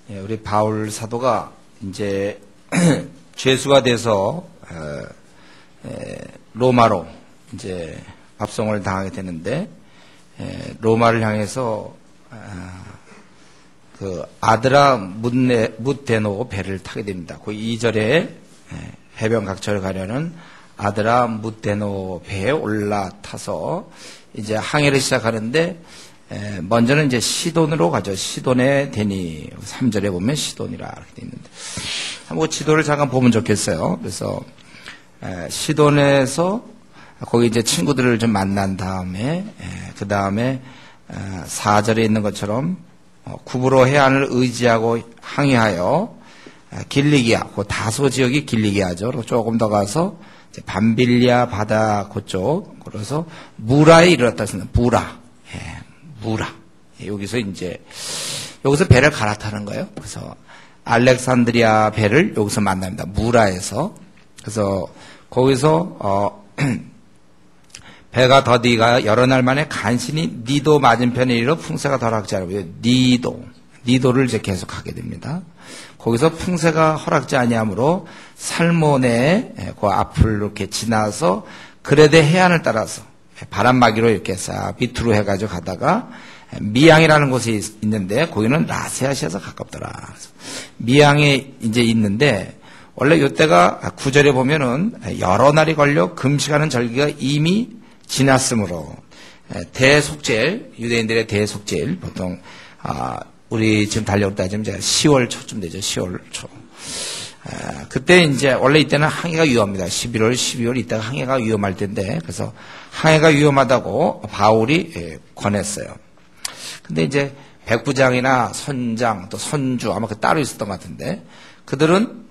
우리 바울 사도가 이제 죄수가 돼서 로마로 이제 압송을 당하게 되는데 로마를 향해서 그 아드라 뭇데노 배를 타게 됩니다. 그 2절에 해변 각처를 가려는 아드라 뭇데노 배에 올라타서 이제 항해를 시작하는데 먼저는 이제 시돈으로 가죠. 시돈에 되니 3절에 보면 시돈이라 이렇게 돼 있는데 한번 지도를 잠깐 보면 좋겠어요. 그래서 시돈에서 거기 이제 친구들을 좀 만난 다음에 그 다음에 4절에 있는 것처럼 구브로 해안을 의지하고 항해하여 길리기아, 그 다소 지역이 길리기아죠. 조금 더 가서 밤빌리아 바다 그쪽, 그래서 무라에 이르렀다 했습니다. 무라. 여기서 배를 갈아타는 거예요. 그래서 알렉산드리아 배를 여기서 만납니다. 무라에서. 그래서 거기서 배가 더디가 여러 날 만에 간신히 니도 맞은편에 이르러 풍세가 덜하지 않고요. 니도를 이제 계속 가게 됩니다. 거기서 풍세가 허락지 아니하므로 살몬의 그 앞을 이렇게 지나서 그레데 해안을 따라서 바람막이로 이렇게 싹 밑으로 해가지고 가다가 미양이라는 곳에 있는데 거기는 라세아시아에서 가깝더라. 미양에 이제 있는데 원래 이때가 9절에 보면은 여러 날이 걸려 금식하는 절기가 이미 지났으므로 대속죄일, 유대인들의 대속죄일 보통 우리 지금 달력으로 따지면 이제 10월 초쯤 되죠. 10월 초. 그때 이제 원래 이때는 항해가 위험합니다. 11월, 12월 이때가 항해가 위험할 텐데 그래서 항해가 위험하다고 바울이 권했어요. 근데 이제 백부장이나 선장 또 선주 아마 따로 있었던 것 같은데 그들은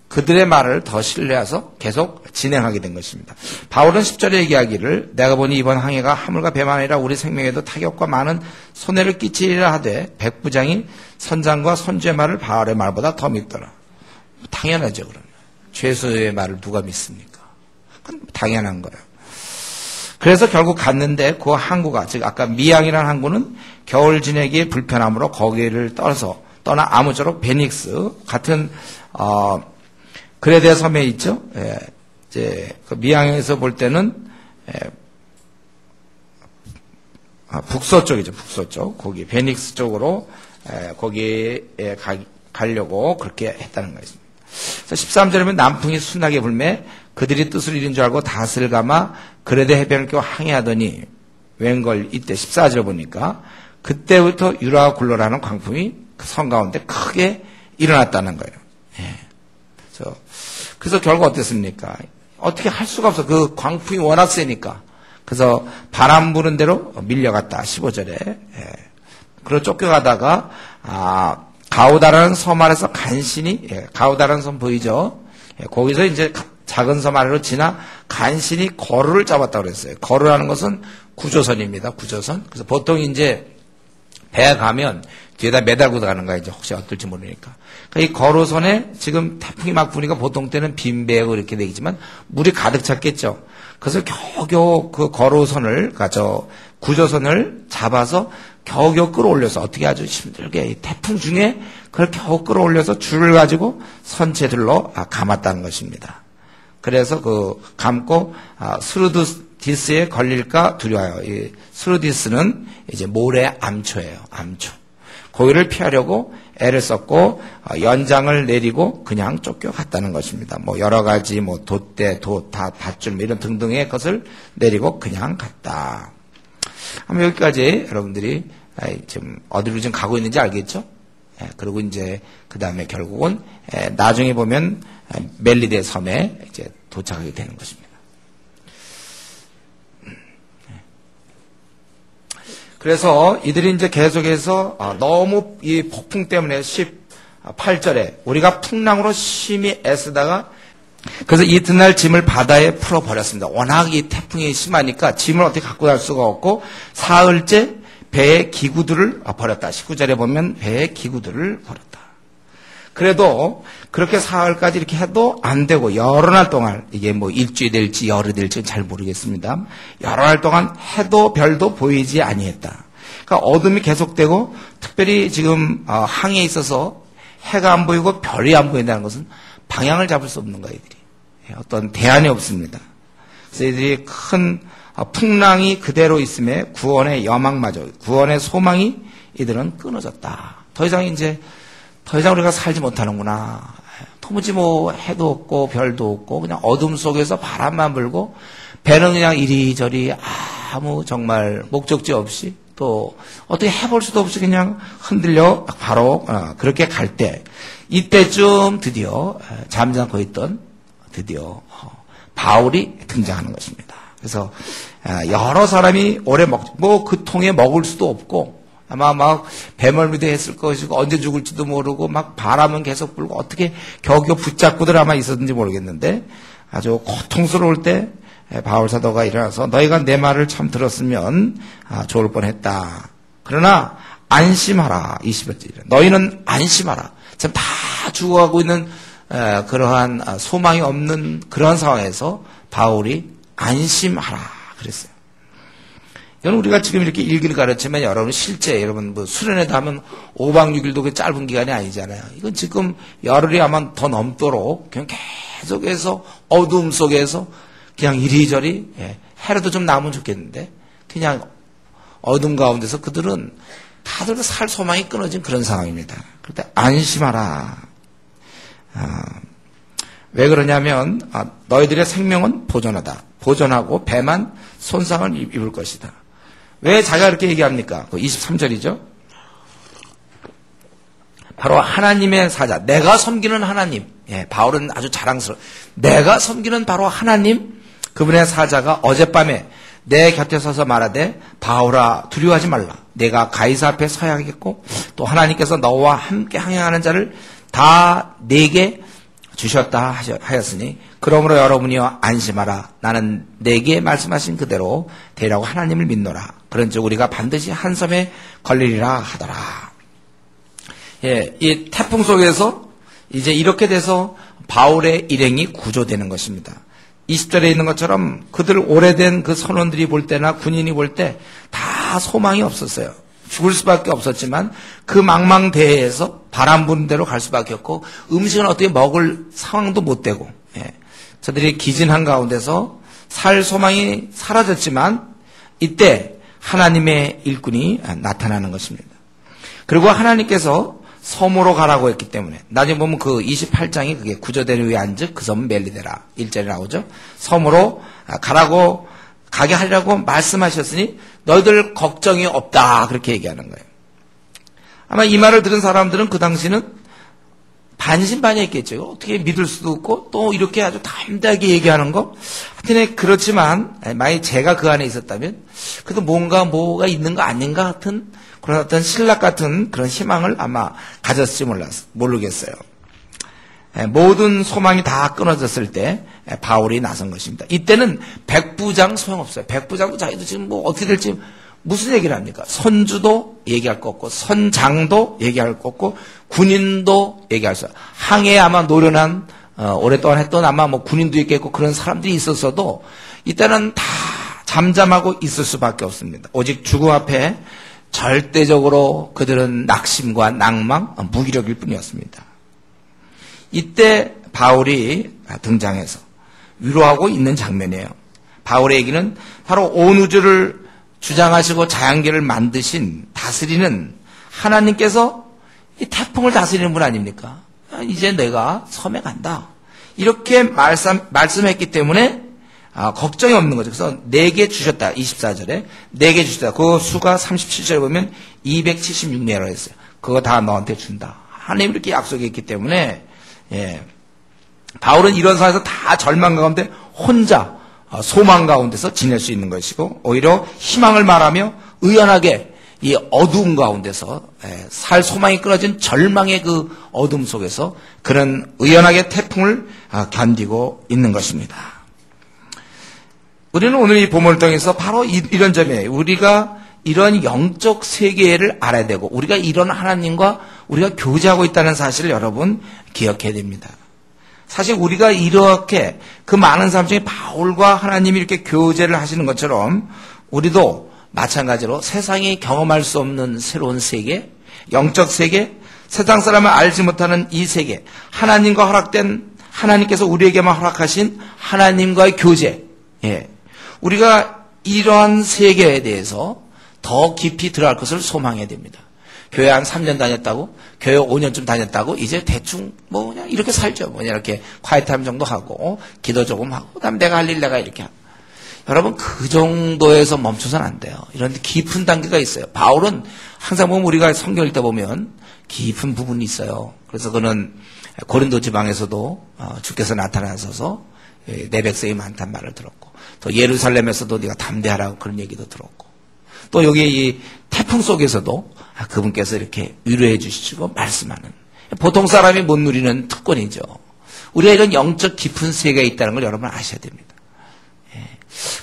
그들의 말을 더 신뢰해서 계속 진행하게 된 것입니다. 바울은 10절에 얘기하기를 내가 보니 이번 항해가 하물과 배만 아니라 우리 생명에도 타격과 많은 손해를 끼치리라 하되 백부장이 선장과 선주의 말을 바울의 말보다 더 믿더라. 당연하죠. 그러면 죄수의 말을 누가 믿습니까? 그건 당연한 거예요. 그래서 결국 갔는데 그 항구가 즉 아까 미양이라는 항구는 겨울 지내기에 불편함으로 거기를 떠나 아무쪼록 베닉스 같은 그레데 섬에 있죠. 이제 그 미양에서 볼 때는 북서쪽이죠. 북서쪽 거기 베닉스 쪽으로 거기에 가려고 그렇게 했다는 거였습니다. 그래서 13절에 보면 남풍이 순하게 불매 그들이 뜻을 이룬 줄 알고 닷을 감아 그레데 해변을 껴 항해하더니 웬걸 이때 14절 보니까 그때부터 유라와 굴로라는 광풍이 그 성 가운데 크게 일어났다는 거예요. 그래서 결국 어땠습니까? 어떻게 할 수가 없어. 그 광풍이 워낙 세니까. 그래서 바람 부는 대로 밀려갔다. 15절에. 그리고 쫓겨가다가 가우다라는 섬 아래서 간신히 가우다라는 섬 보이죠? 거기서 이제 작은 섬 아래로 지나 간신히 거루를 잡았다고 그랬어요. 거루라는 것은 구조선입니다. 구조선. 그래서 보통 이제 배에 가면 뒤에다 매달고 가는 거야. 이제 혹시 어떨지 모르니까. 그러니까 이 거루선에 지금 태풍이 막 부니까 보통 때는 빈 배고 이렇게 되겠지만 물이 가득 찼겠죠. 그래서 겨우겨우 그 거루선을, 구조선을 잡아서 겨우겨우 끌어올려서 어떻게 아주 힘들게 이 태풍 중에 그걸 겨우 끌어올려서 줄을 가지고 선체들로 감았다는 것입니다. 그래서 그 감고 스루디스에 걸릴까 두려워요. 이 스루디스는 이제 모래 암초예요. 암초. 거기를 피하려고 애를 썼고 연장을 내리고 그냥 쫓겨갔다는 것입니다. 뭐 여러 가지 뭐 돛대, 밧줄 이런 등등의 것을 내리고 그냥 갔다. 한번 여기까지 여러분들이 지금 어디로 지금 가고 있는지 알겠죠? 그리고 이제 그 다음에 결국은 나중에 보면 멜리데 섬에 이제 도착하게 되는 것입니다. 그래서 이들이 이제 계속해서 너무 이 폭풍 때문에 18절에 우리가 풍랑으로 심히 애쓰다가 그래서 이튿날 짐을 바다에 풀어버렸습니다. 워낙 이 태풍이 심하니까 짐을 어떻게 갖고 갈 수가 없고 사흘째 배의 기구들을 버렸다. 19절에 보면 배의 기구들을 버렸다. 그래도 그렇게 사흘까지 이렇게 해도 안 되고 여러 날 동안 이게 뭐 일주일 될지 열흘 될지 잘 모르겠습니다. 여러 날 동안 해도 별도 보이지 아니했다. 그러니까 어둠이 계속되고 특별히 지금 항해에 있어서 해가 안 보이고 별이 안 보인다는 것은 방향을 잡을 수 없는 거예요. 이들이. 어떤 대안이 없습니다. 그래서 이들이 큰 풍랑이 그대로 있음에 구원의 여망마저 구원의 소망이 이들은 끊어졌다. 더 이상 우리가 살지 못하는구나. 도무지 뭐 해도 없고 별도 없고 그냥 어둠 속에서 바람만 불고 배는 그냥 이리저리 아무 정말 목적지 없이 또 어떻게 해볼 수도 없이 그냥 흔들려 바로 그렇게 갈 때 이때쯤 드디어 잠잠고 있던 드디어 바울이 등장하는 것입니다. 그래서 여러 사람이 오래 그 통에 먹을 수도 없고 아마 막 배멀미도 했을 것이고 언제 죽을지도 모르고 막 바람은 계속 불고 어떻게 겨우겨우 붙잡고들 아마 있었는지 모르겠는데 아주 고통스러울 때 바울 사도가 일어나서 너희가 내 말을 참 들었으면 좋을 뻔했다. 그러나 안심하라. 20절에 너희는 안심하라. 지금 다 죽어가고 있는 그러한 소망이 없는 그런 상황에서 바울이 안심하라 그랬어요. 이건 우리가 지금 이렇게 일기를 가르치면 여러분 실제 여러분 뭐 수련회도 하면 5박 6일도 그 짧은 기간이 아니잖아요. 이건 지금 열흘이 아마 더 넘도록 그냥 계속해서 어두움 속에서 그냥 이리저리 해라도 좀 나오면 좋겠는데 그냥 어둠 가운데서 그들은 다들 살 소망이 끊어진 그런 상황입니다. 그럴 때 안심하라. 왜 그러냐면 너희들의 생명은 보존하다. 보존하고 배만 손상을 입을 것이다. 왜 자기가 그렇게 얘기합니까? 23절이죠. 바로 하나님의 사자, 내가 섬기는 하나님. 바울은 아주 자랑스러워. 내가 섬기는 바로 하나님, 그분의 사자가 어젯밤에 내 곁에 서서 말하되 바울아 두려워하지 말라. 내가 가이사 앞에 서야겠고 또 하나님께서 너와 함께 항행하는 자를 다 내게 주셨다 하였으니 그러므로 여러분이여 안심하라. 나는 내게 말씀하신 그대로 되라고 하나님을 믿노라. 그런즉 우리가 반드시 한 섬에 걸리리라 하더라. 이 태풍 속에서 이제 이렇게 돼서 바울의 일행이 구조되는 것입니다. 20절에 있는 것처럼 그들 오래된 그 선원들이 볼 때나 군인이 볼 때 다 소망이 없었어요. 죽을 수밖에 없었지만 그 망망대해에서 바람 부는 대로 갈 수밖에 없고 음식은 어떻게 먹을 상황도 못 되고 저들이 기진한 가운데서 살 소망이 사라졌지만 이때 하나님의 일꾼이 나타나는 것입니다. 그리고 하나님께서 섬으로 가라고 했기 때문에 나중에 보면 그 28장이 그게 구조된 위에 앉은 그 섬은 멜리데라 1절에 나오죠. 섬으로 가게 하려고 말씀하셨으니 너희들 걱정이 없다 그렇게 얘기하는 거예요. 아마 이 말을 들은 사람들은 그 당시는 반신반의했겠죠. 어떻게 믿을 수도 없고 또 이렇게 아주 담대하게 얘기하는 거. 하여튼 그렇지만 만약 제가 그 안에 있었다면 그래도 뭐가 있는 거 아닌가 같은 그런 어떤 신락 같은 그런 희망을 아마 가졌을지 모르겠어요. 모든 소망이 다 끊어졌을 때 바울이 나선 것입니다. 이때는 백부장 소용없어요. 백부장도 자기도 지금 뭐 어떻게 될지 무슨 얘기를 합니까? 선주도 얘기할 거 없고 선장도 얘기할 거 없고 군인도 얘기할 수 없어요. 항해에 아마 노련한 오랫동안 했던 아마 뭐 군인도 있겠고 그런 사람들이 있었어도 이때는 다 잠잠하고 있을 수밖에 없습니다. 오직 죽음 앞에 절대적으로 그들은 낙심과 낭망, 무기력일 뿐이었습니다. 이때 바울이 등장해서 위로하고 있는 장면이에요. 바울의 얘기는 바로 온 우주를 주장하시고 자연계를 만드신 다스리는 하나님께서 이 태풍을 다스리는 분 아닙니까? 이제 내가 섬에 간다. 이렇게 말씀했기 때문에 걱정이 없는 거죠. 그래서 내게 주셨다. 24절에 내게 주셨다. 그 수가 37절에 보면 276명이라고 했어요. 그거 다 너한테 준다. 하나님이 이렇게 약속했기 때문에 바울은 이런 상황에서 다 절망 가운데 혼자 소망 가운데서 지낼 수 있는 것이고 오히려 희망을 말하며 의연하게 이 어두움 가운데서 살 소망이 끊어진 절망의 그 어둠 속에서 그런 의연하게 태풍을 견디고 있는 것입니다. 우리는 오늘 이 본문을 통해서 바로 이런 점에 우리가 이런 영적 세계를 알아야 되고 우리가 이런 하나님과 우리가 교제하고 있다는 사실을 여러분 기억해야 됩니다. 사실 우리가 이렇게 그 많은 사람 중에 바울과 하나님이 이렇게 교제를 하시는 것처럼 우리도 마찬가지로 세상이 경험할 수 없는 새로운 세계, 영적 세계, 세상 사람은 알지 못하는 이 세계, 하나님과 허락된, 하나님께서 우리에게만 허락하신 하나님과의 교제, 우리가 이러한 세계에 대해서 더 깊이 들어갈 것을 소망해야 됩니다. 교회 한 3년 다녔다고, 교회 5년쯤 다녔다고, 이제 대충 뭐 그냥 이렇게 살죠. 뭐 이렇게 콰이트함 정도 하고, 기도 조금 하고, 그다음 내가 할 일 내가 이렇게 하고. 여러분 그 정도에서 멈춰서는 안 돼요. 이런 깊은 단계가 있어요. 바울은 항상 보면 우리가 성경 읽다 보면 깊은 부분이 있어요. 그래서 그는 고린도 지방에서도 주께서 나타나셔서 내 백성이 많단 말을 들었고, 또 예루살렘에서도 네가 담대하라고 그런 얘기도 들었고, 또 여기 이 태풍 속에서도 그분께서 이렇게 위로해 주시고 말씀하는, 보통 사람이 못 누리는 특권이죠. 우리가 이런 영적 깊은 세계가 있다는 걸 여러분 아셔야 됩니다.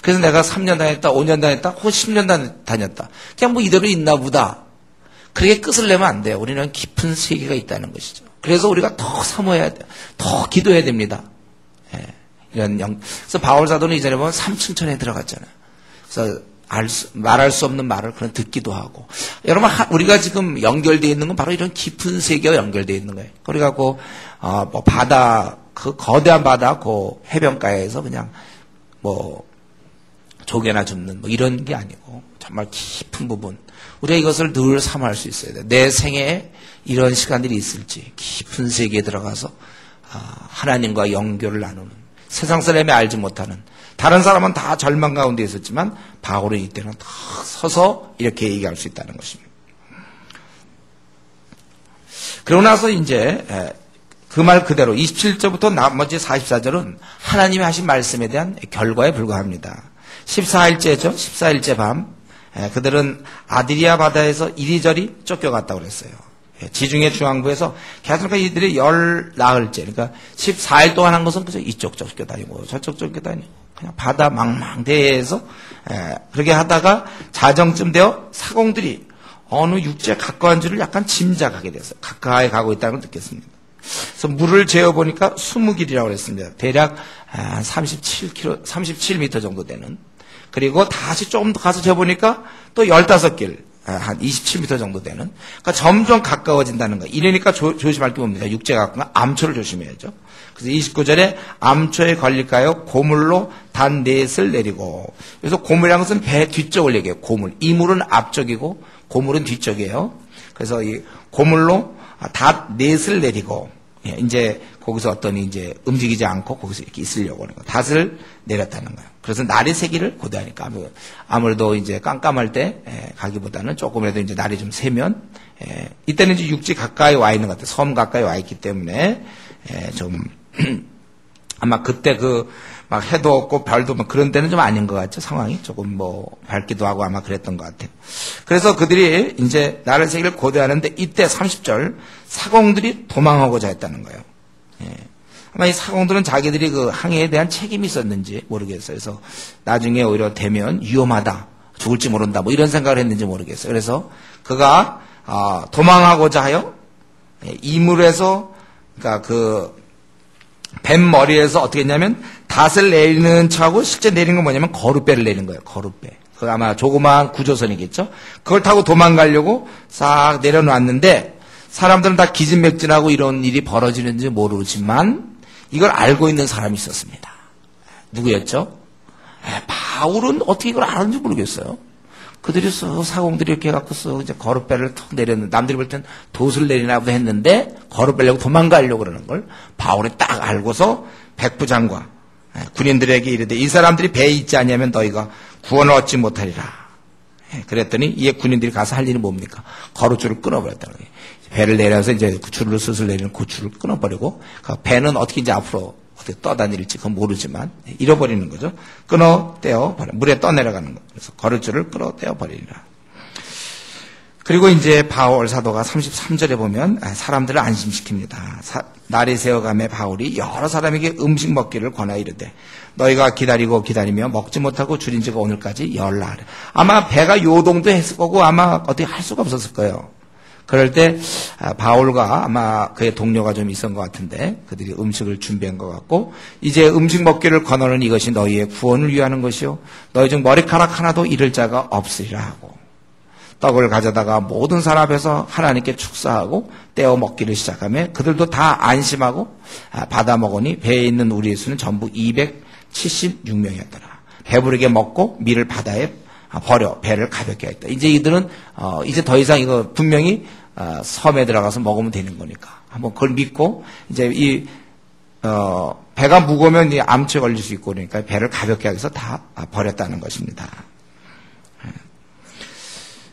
그래서 내가 3년 다녔다, 5년 다녔다, 혹은 10년 다녔다, 그냥 뭐 이대로 있나 보다, 그렇게 끝을 내면 안 돼요. 우리는 깊은 세계가 있다는 것이죠. 그래서 우리가 더 사모해야 돼요. 더 기도해야 됩니다. 그래서 바울 사도는 이전에 보면 삼층천에 들어갔잖아요. 그래서 말할 수 없는 말을 그런 듣기도 하고. 여러분, 우리가 지금 연결되어 있는 건 바로 이런 깊은 세계와 연결되어 있는 거예요. 그래갖고, 뭐 바다, 그 거대한 바다, 그 해변가에서 그냥 뭐, 조개나 줍는 뭐 이런 게 아니고, 정말 깊은 부분. 우리가 이것을 늘 사모할 수 있어야 돼. 내 생에 이런 시간들이 있을지 깊은 세계에 들어가서 하나님과 연결을 나누는, 세상 사람이 알지 못하는, 다른 사람은 다 절망 가운데 있었지만 바울은 이때는 다 서서 이렇게 얘기할 수 있다는 것입니다. 그러고 나서 이제 그 말 그대로 27절부터 나머지 44절은 하나님이 하신 말씀에 대한 결과에 불과합니다. 14일째죠. 14일째 밤 그들은 아드리아 바다에서 이리저리 쫓겨갔다고 그랬어요. 지중해 중앙부에서 계속 이들이 열 나흘째, 그러니까 14일 동안 한 것은 그저 이쪽 쫓겨다니고 저쪽 쫓겨다니고 그냥 바다 망망대해에서 그렇게 하다가 자정쯤 되어 사공들이 어느 육지에 가까운 줄을 약간 짐작하게 됐어요. 가까이 가고 있다는 걸 느꼈습니다. 그래서 물을 재어보니까 20길이라고 그랬습니다. 대략 37m 정도 되는. 그리고 다시 조금 더 가서 재보니까 또 15길, 한 27m 정도 되는. 그러니까 점점 가까워진다는 거예요. 이러니까 조심할 게 뭡니까? 육지가 가까운 암초를 조심해야죠. 그래서 29절에 암초에 걸릴까요? 고물로 단 넷을 내리고. 그래서 고물이라는 것은 배 뒤쪽을 얘기해요. 고물. 이물은 앞쪽이고 고물은 뒤쪽이에요. 그래서 이 고물로 닷 넷을 내리고, 이제 거기서 어떤 이제 움직이지 않고 거기서 이렇게 있으려고 하는 거. 닷을 내렸다는 거예요. 그래서 날이 새기를 고대하니까 아무래도 이제 깜깜할 때 가기보다는 조금이라도 이제 날이 좀 새면, 이때는 이제 육지 가까이 와 있는 것 같아요. 섬 가까이 와 있기 때문에 좀 아마 그때 막 해도 없고 별도 뭐 그런 때는 좀 아닌 것 같죠. 상황이 조금 뭐 밝기도 하고 아마 그랬던 것 같아요. 그래서 그들이 이제 날을 새기를 고대하는데 이때 30절 사공들이 도망하고자 했다는 거예요. 아마 이 사공들은 자기들이 그 항해에 대한 책임이 있었는지 모르겠어요. 그래서 나중에 오히려 되면 위험하다, 죽을지 모른다, 뭐 이런 생각을 했는지 모르겠어요. 그래서 그가 도망하고자 하여 이물에서, 그러니까 뱀 머리에서 어떻게 했냐면 닷을 내리는 차하고 실제 내린 건 뭐냐면 거룻배를 내린 거예요. 거룻배. 그 아마 조그마한 구조선이겠죠. 그걸 타고 도망가려고 싹 내려놨는데 사람들은 다 기진맥진하고 이런 일이 벌어지는지 모르지만 이걸 알고 있는 사람이 있었습니다. 누구였죠? 바울은 어떻게 이걸 알았는지 모르겠어요. 그들이 사공들이 이렇게 해갖고 이제 거룻배를 턱 내렸는데, 남들이 볼 땐 돛을 내리나 보다 했는데 거룻배려고 도망가려고 그러는 걸 바울이 딱 알고서 백부장과 군인들에게 이르되 이 사람들이 배에 있지 않냐면 너희가 구원을 얻지 못하리라. 그랬더니 이에 군인들이 가서 할 일이 뭡니까? 거룻줄을 끊어버렸다는 거예요. 배를 내려서 이제 줄을 슬슬 내리는 그 줄을 끊어버리고, 배는 어떻게 이제 앞으로 어떻게 떠다닐지 그건 모르지만 잃어버리는 거죠. 끊어 떼어 버려, 물에 떠내려가는 거. 그래서 거룻줄을 끊어 떼어 버리리라. 그리고 이제 바울 사도가 33절에 보면 사람들을 안심시킵니다. 날이 새어가며 바울이 여러 사람에게 음식 먹기를 권하여 이르되 너희가 기다리고 기다리며 먹지 못하고 줄인 지가 오늘까지 열나하래. 아마 배가 요동도 했을 거고 아마 어떻게 할 수가 없었을 거예요. 그럴 때 바울과 아마 그의 동료가 좀 있었던 것 같은데 그들이 음식을 준비한 것 같고 이제 음식 먹기를 권하는 이것이 너희의 구원을 위하는 것이요 너희 중 머리카락 하나도 잃을 자가 없으리라 하고 떡을 가져다가 모든 사람 앞에서 하나님께 축사하고 떼어 먹기를 시작하며 그들도 다 안심하고 받아 먹으니 배에 있는 우리의 수는 전부 276명이었더라. 배부르게 먹고 밀을 바다에 버려 배를 가볍게 했다. 이제 이들은 이제 더 이상 이거 분명히 섬에 들어가서 먹으면 되는 거니까 한번 그걸 믿고 이제 이 배가 무거우면 이 암초에 걸릴 수 있고 그러니까 배를 가볍게 하기 위해서 다 버렸다는 것입니다.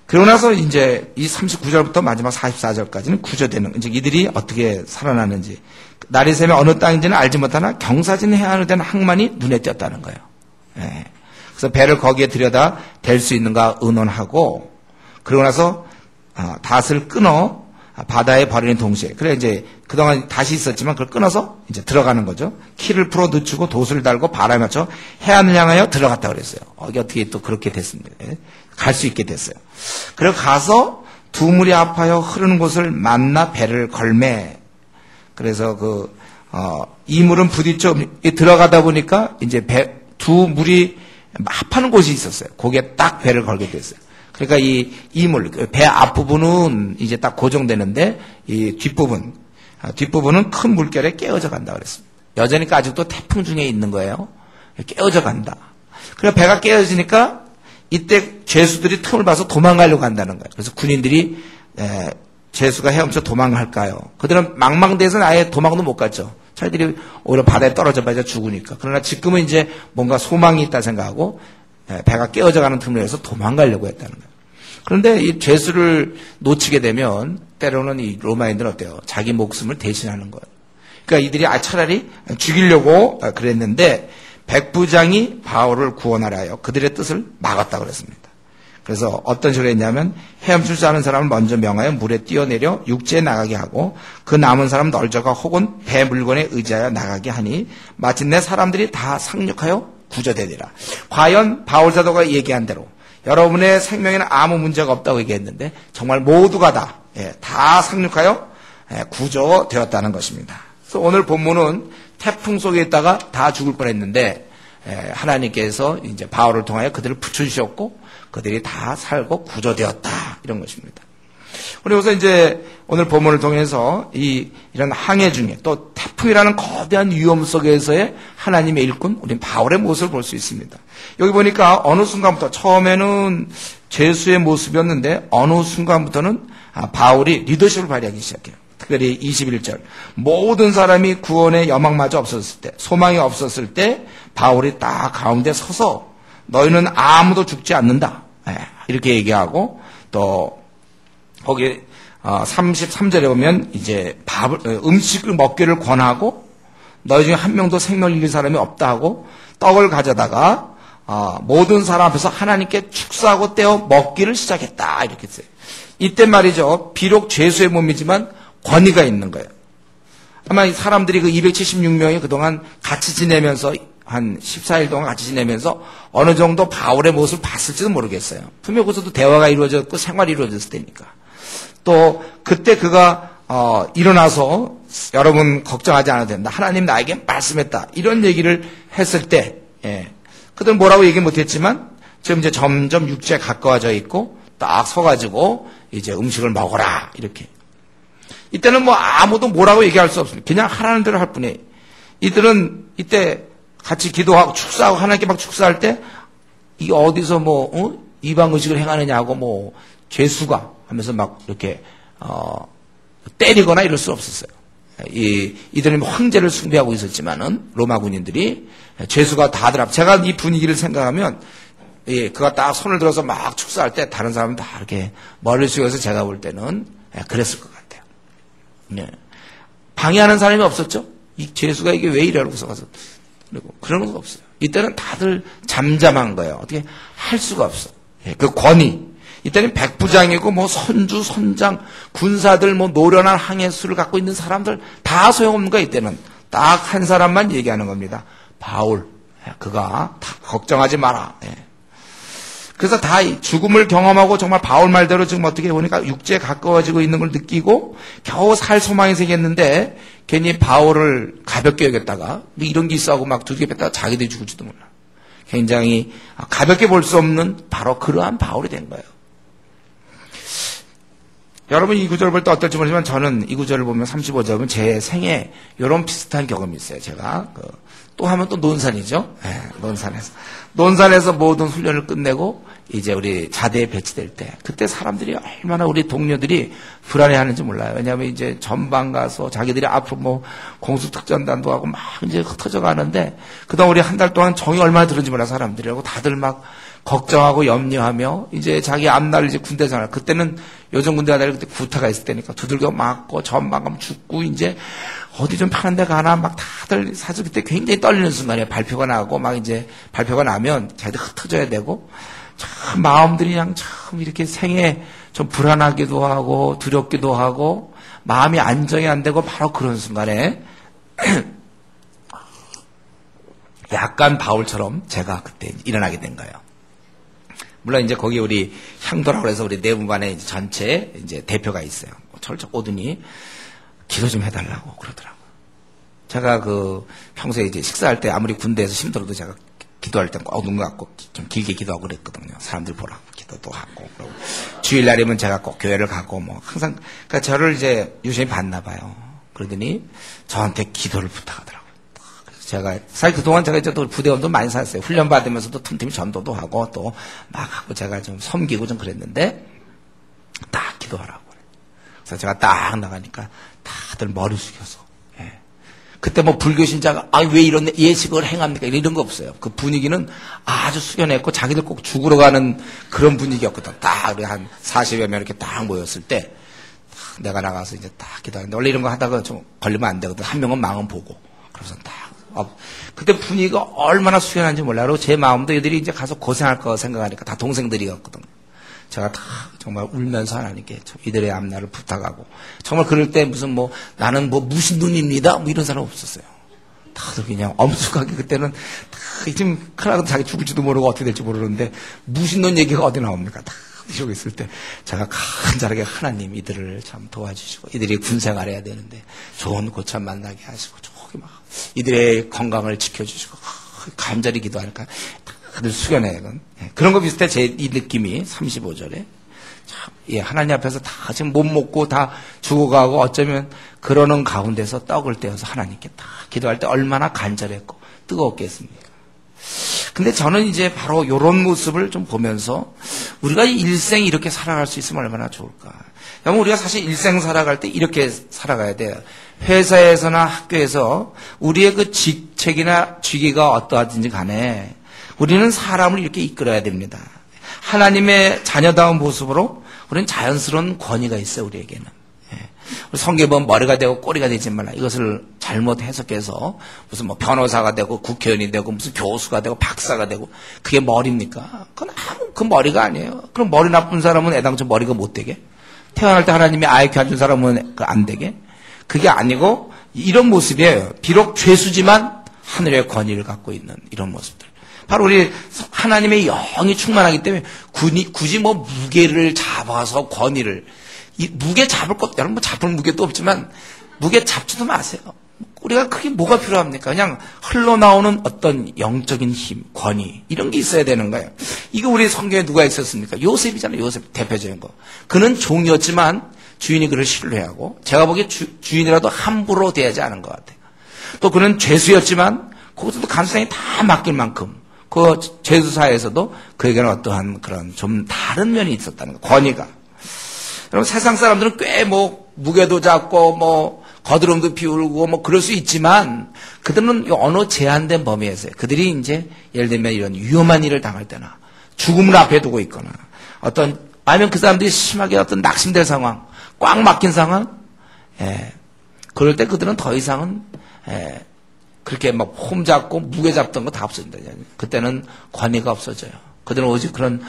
그러고 나서 이제 이 39절부터 마지막 44절까지는 구조되는, 이제 이들이 어떻게 살아나는지, 날이 새면 어느 땅인지는 알지 못하나 경사진 해안으로 된 항만이 눈에 띄었다는 거예요. 예. 그래서 배를 거기에 들여다 댈 수 있는가 의논하고, 그러고 나서 닷을 끊어 바다에 버리는 동시에, 그래 이제 그동안 닷이 있었지만 그걸 끊어서 이제 들어가는 거죠. 키를 풀어 늦추고 돛을 달고 바람에 맞춰 해안을 향하여 들어갔다 그랬어요. 이게 어떻게 또 그렇게 됐습니다. 갈 수 있게 됐어요. 그리고 가서 두 물이 합하여 흐르는 곳을 만나 배를 걸매. 그래서 이 물은 부딪혀 들어가다 보니까 이제 두 물이 합하는 곳이 있었어요. 거기에 딱 배를 걸게 됐어요. 그러니까 이 물, 배 앞부분은 이제 딱 고정되는데 이 뒷부분은 큰 물결에 깨어져 간다 그랬습니다. 여자니까 아직도 태풍 중에 있는 거예요. 깨어져 간다. 그래서 배가 깨어지니까 이때 죄수들이 틈을 봐서 도망가려고 한다는 거예요. 그래서 군인들이 죄수가 헤엄쳐 도망갈까요? 그들은 망망대해서는 아예 도망도 못 갔죠. 자기들이 오히려 바다에 떨어져 봐야 죽으니까. 그러나 지금은 이제 뭔가 소망이 있다 생각하고 배가 깨어져 가는 틈을 내서 도망가려고 했다는 거예요. 그런데 이 죄수를 놓치게 되면 때로는 이 로마인들은 어때요? 자기 목숨을 대신하는 거예요. 그러니까 이들이 차라리 죽이려고 그랬는데 백부장이 바울을 구원하려 하여 그들의 뜻을 막았다고 그랬습니다. 그래서 어떤 식으로 했냐면 헤엄칠 줄 아는 사람을 먼저 명하여 물에 뛰어내려 육지에 나가게 하고 그 남은 사람 널저가 혹은 배 물건에 의지하여 나가게 하니 마침내 사람들이 다 상륙하여 구조되리라. 과연 바울 사도가 얘기한 대로 여러분의 생명에는 아무 문제가 없다고 얘기했는데 정말 모두가 다 상륙하여 구조되었다는 것입니다. 그래서 오늘 본문은 태풍 속에 있다가 다 죽을 뻔했는데 하나님께서 이제 바울을 통하여 그들을 붙여주셨고 그들이 다 살고 구조되었다 이런 것입니다. 그리고서 이제 오늘 본문을 통해서 이런 항해 중에 또 태풍이라는 거대한 위험 속에서의 하나님의 일꾼 우리는 바울의 모습을 볼 수 있습니다. 여기 보니까 어느 순간부터 처음에는 죄수의 모습이었는데 어느 순간부터는 바울이 리더십을 발휘하기 시작해요. 특별히 21절 모든 사람이 구원의 여망마저 없었을 때 소망이 없었을 때 바울이 딱 가운데 서서 너희는 아무도 죽지 않는다 이렇게 얘기하고 또 거기 33절에 보면 이제 음식을 먹기를 권하고 너희 중에 한 명도 생명을 잃을 사람이 없다 하고 떡을 가져다가 모든 사람 앞에서 하나님께 축사하고 떼어 먹기를 시작했다 이렇게 했어요. 이때 말이죠. 비록 죄수의 몸이지만 권위가 있는 거예요. 아마 사람들이 그 276명이 그동안 같이 지내면서 한 14일 동안 같이 지내면서 어느 정도 바울의 모습을 봤을지도 모르겠어요. 분명 거기서도 대화가 이루어졌고 생활이 이루어졌을 때니까. 또 그때 그가 일어나서 여러분 걱정하지 않아도 된다. 하나님 나에게 말씀했다. 이런 얘기를 했을 때 그들은 뭐라고 얘기 못했지만 지금 이제 점점 육지에 가까워져 있고 딱 서가지고 이제 음식을 먹어라 이렇게. 이때는 뭐 아무도 뭐라고 얘기할 수 없습니다. 그냥 하라는 대로 할 뿐이에요. 이들은 이때 같이 기도하고 축사하고 하나님께 막 축사할 때 이게 어디서 이방 의식을 행하느냐고 죄수가 하면서 막 이렇게 때리거나 이럴 수 없었어요. 이들은 황제를 숭배하고 있었지만은 로마 군인들이 죄수가 다들 제가 이 분위기를 생각하면 그가 딱 손을 들어서 막 축사할 때 다른 사람은 다 이렇게 머리를 숙여서 제가 볼 때는 그랬을 것 같아요. 방해하는 사람이 없었죠. 이 죄수가 이게 왜 이러고 가서 그리고 그런 거 없어요. 이때는 다들 잠잠한 거예요. 어떻게 할 수가 없어. 그 권위. 이때는 백부장이고 선주, 선장, 군사들 노련한 항해수를 갖고 있는 사람들 다 소용없는 거예요. 이때는 딱 한 사람만 얘기하는 겁니다. 바울. 그가 다 걱정하지 마라. 그래서 다 죽음을 경험하고 정말 바울 말대로 지금 어떻게 보니까 육체에 가까워지고 있는 걸 느끼고 겨우 살 소망이 생겼는데 괜히 바울을 가볍게 여겼다가 이런 게 있어 하고 막 두들겨 뺐다가 자기들이 죽을지도 몰라. 굉장히 가볍게 볼 수 없는 바로 그러한 바울이 된 거예요. 여러분 이 구절을 볼 때 어떨지 모르지만 저는 이 구절을 보면 35절 보면 제 생에 이런 비슷한 경험이 있어요. 제가 또 하면 또 논산이죠. 네, 논산에서 모든 훈련을 끝내고 이제 우리 자대에 배치될 때 그때 사람들이 얼마나 우리 동료들이 불안해하는지 몰라요. 왜냐하면 이제 전방 가서 자기들이 앞으로 뭐 공수특전단도 하고 막 이제 흩어져 가는데 그동안 우리 한 달 동안 정이 얼마나 들은지 몰라 사람들이라고 다들 막 걱정하고 염려하며 이제 자기 앞날 이제 군대 생활 그때는 요즘 군대가 아니라 그때 구타가 있을 때니까 두들겨 맞고 전방 가면 죽고 이제 어디 좀 편한 데 가나 막 다들 사실 그때 굉장히 떨리는 순간이에요. 발표가 나고 막 이제 발표가 나면 자기들 흩어져야 되고 참 마음들이 그냥 참 이렇게 생에 좀 불안하기도 하고 두렵기도 하고 마음이 안정이 안 되고 바로 그런 순간에 약간 바울처럼 제가 그때 일어나게 된 거예요. 물론 이제 거기 우리 향도라고 해서 우리 내분반에 전체 이제 대표가 있어요. 철저히 오더니 기도 좀 해달라고 그러더라고요. 제가 평소에 이제 식사할 때 아무리 군대에서 힘들어도 제가 기도할 때 눈 감고 좀 길게 기도하고 그랬거든요. 사람들 보라고 기도도 하고 그러고 주일날이면 제가 꼭 교회를 가고 뭐 항상 그러니까 저를 이제 유심히 봤나 봐요. 그러더니 저한테 기도를 부탁하더라고요. 그래서 제가 사실 그동안 제가 이제 또 부대원도 많이 살았어요. 훈련 받으면서도 틈틈이 전도도 하고 또 막 하고 제가 좀 섬기고 좀 그랬는데 딱 기도하라고. 그래서 제가 딱 나가니까 다들 머리 숙여서 그때 뭐 불교신자가 왜 이런 예식을 행합니까? 이런 거 없어요. 그 분위기는 아주 숙연했고 자기들 꼭 죽으러 가는 그런 분위기였거든. 딱 한 40여 명 이렇게 딱 모였을 때 내가 나가서 이제 딱 기도하는데 원래 이런 거 하다가 좀 걸리면 안 되거든. 한 명은 마음 보고. 그래서 딱 그때 분위기가 얼마나 숙연한지 몰라요. 제 마음도 얘들이 이제 가서 고생할 거 생각하니까 다 동생들이었거든. 제가 다 정말 울면서 하나님께 이들의 앞날을 부탁하고 정말 그럴 때 무슨 뭐 나는 뭐 무신론입니다 뭐 이런 사람 없었어요. 다들 그냥 엄숙하게 그때는 다 지금 큰일 나도 자기 죽을지도 모르고 어떻게 될지 모르는데 무신론 얘기가 어디 나옵니까? 다 이러고 있을 때 제가 간절하게 하나님 이들을 참 도와주시고 이들이 군생활 해야 되는데 좋은 고참 만나게 하시고 저기 막 이들의 건강을 지켜주시고 간절히 기도하니까 다들 숙연해요. 그런 거 비슷해. 제 이 느낌이 35절에 참, 하나님 앞에서 다 지금 못 먹고 다 죽어가고 어쩌면 그러는 가운데서 떡을 떼어서 하나님께 딱 기도할 때 얼마나 간절했고 뜨거웠겠습니까? 근데 저는 이제 바로 이런 모습을 좀 보면서 우리가 일생 이렇게 살아갈 수 있으면 얼마나 좋을까. 여러분 우리가 사실 일생 살아갈 때 이렇게 살아가야 돼요. 회사에서나 학교에서 우리의 그 직책이나 직위가 어떠하든지 간에 우리는 사람을 이렇게 이끌어야 됩니다. 하나님의 자녀다운 모습으로 우리는 자연스러운 권위가 있어요, 우리에게는. 우리 성경에 보면 머리가 되고 꼬리가 되지 말라. 이것을 잘못 해석해서 무슨 뭐 변호사가 되고 국회의원이 되고 무슨 교수가 되고 박사가 되고 그게 머리입니까? 그건 아무 그 머리가 아니에요. 그럼 머리 나쁜 사람은 애당초 머리가 못 되게? 태어날 때 하나님이 IQ 안 준 사람은 안 되게? 그게 아니고 이런 모습이에요. 비록 죄수지만 하늘의 권위를 갖고 있는 이런 모습들. 바로 우리 하나님의 영이 충만하기 때문에 굳이 뭐 무게를 잡아서 권위를 무게 잡을 것 여러분 뭐 잡을 무게도 없지만 무게 잡지도 마세요. 우리가 그게 뭐가 필요합니까? 그냥 흘러나오는 어떤 영적인 힘, 권위 이런 게 있어야 되는 거예요. 이거 우리 성경에 누가 있었습니까? 요셉이잖아요. 요셉 대표적인 거. 그는 종이었지만 주인이 그를 신뢰하고 제가 보기에 주인이라도 함부로 대하지 않은 것 같아요. 또 그는 죄수였지만 그것도 간수장이 다 맡길 만큼 그 죄수사에서도 그에게는 어떠한 그런 좀 다른 면이 있었다는 거. 권위가. 여러분 세상 사람들은 꽤 뭐 무게도 잡고 뭐 거드름도 피우고 뭐 그럴 수 있지만 그들은 어느 제한된 범위에서요. 그들이 이제 예를 들면 이런 위험한 일을 당할 때나 죽음을 앞에 두고 있거나 아니면 그 사람들이 심하게 어떤 낙심될 상황, 꽉 막힌 상황, 그럴 때 그들은 더 이상은 그렇게 막 홈 잡고 무게 잡던 거 다 없어진다. 그때는 권위가 없어져요. 그들은 오직 그런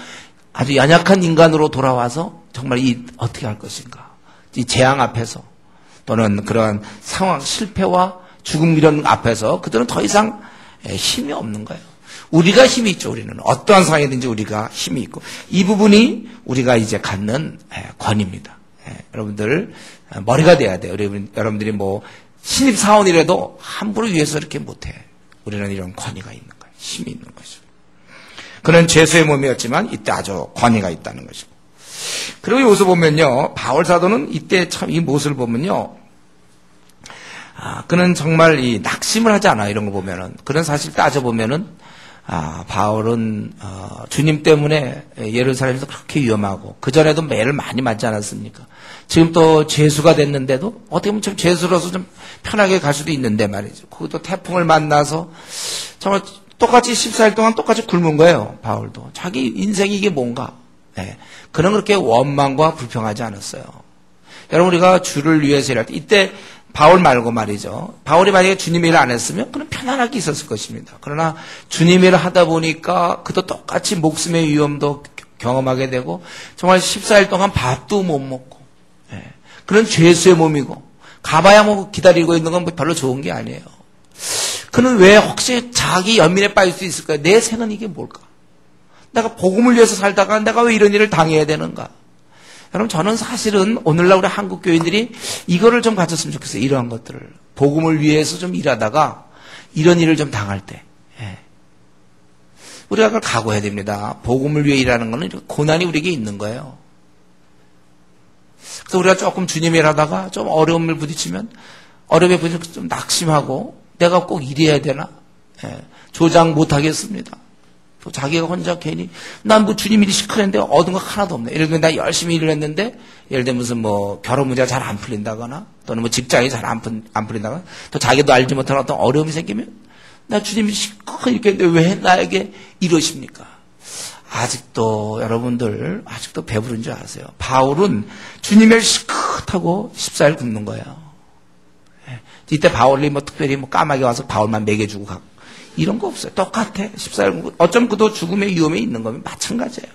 아주 연약한 인간으로 돌아와서 정말 어떻게 할 것인가. 이 재앙 앞에서 또는 그런 상황, 실패와 죽음 이런 앞에서 그들은 더 이상 힘이 없는 거예요. 우리가 힘이 있죠. 우리는 어떠한 상황이든지 우리가 힘이 있고 이 부분이 우리가 이제 갖는 권위입니다. 여러분들 머리가 돼야 돼요. 여러분들이 뭐 신입사원이라도 함부로 위해서 이렇게 못해. 우리는 이런 권위가 있는 거예요. 힘이 있는 거죠. 그는 죄수의 몸이었지만 이때 아주 권위가 있다는 것이고. 그리고 여기서 보면요, 바울 사도는 이때 참 이 모습을 보면요, 그는 정말 이 낙심을 하지 않아. 이런 거 보면은. 그런 사실 따져보면은, 바울은, 주님 때문에 예루살렘에서 그렇게 위험하고, 그전에도 매를 많이 맞지 않았습니까? 지금 또 죄수가 됐는데도, 어떻게 보면 좀 죄수로서 좀 편하게 갈 수도 있는데 말이죠. 거기도 태풍을 만나서, 정말 똑같이 14일 동안 똑같이 굶은 거예요. 바울도. 자기 인생이 이게 뭔가. 그는 그렇게 원망과 불평하지 않았어요. 여러분, 우리가 주를 위해서 일할 때, 이때 바울 말고 말이죠. 바울이 만약에 주님 일을 안 했으면 그는 편안하게 있었을 것입니다. 그러나 주님 일을 하다 보니까 그도 똑같이 목숨의 위험도 경험하게 되고 정말 14일 동안 밥도 못 먹고 그런 죄수의 몸이고 가봐야 뭐 기다리고 있는 건 별로 좋은 게 아니에요. 그는 왜 혹시 자기 연민에 빠질 수 있을까요? 내 생은 이게 뭘까? 내가 복음을 위해서 살다가 내가 왜 이런 일을 당해야 되는가? 여러분, 저는 사실은 오늘날 우리 한국 교인들이 이거를 좀 가졌으면 좋겠어요. 이러한 것들을. 복음을 위해서 좀 일하다가 이런 일을 좀 당할 때. 우리가 그걸 각오해야 됩니다. 복음을 위해 일하는 거는 고난이 우리에게 있는 거예요. 그래서 우리가 조금 주님 일하다가 좀 어려움을 부딪히면 어려움에 부딪히면 좀 낙심하고 내가 꼭 일해야 되나? 조장 못하겠습니다. 또 자기가 혼자 괜히 난 뭐 주님 일이 시끄러운데 얻은 거 하나도 없네. 예를 들면 나 열심히 일을 했는데 예를 들면 무슨 뭐 결혼 문제가 잘 안 풀린다거나 또는 뭐 직장이 잘 안 풀린다거나 또 자기도 알지 못한 어떤 어려움이 생기면 나 주님이 시끄럽게 이렇게 했는데 왜 나에게 이러십니까? 아직도 여러분들 아직도 배부른 줄 아세요? 바울은 주님을 시끄럽다고 14일 굶는 거예요. 이때 바울이 뭐 특별히 뭐 까마귀 와서 바울만 먹여주고 가고 이런 거 없어요. 똑같아. 14일 어쩜 그도 죽음의 위험에 있는 거면 마찬가지예요.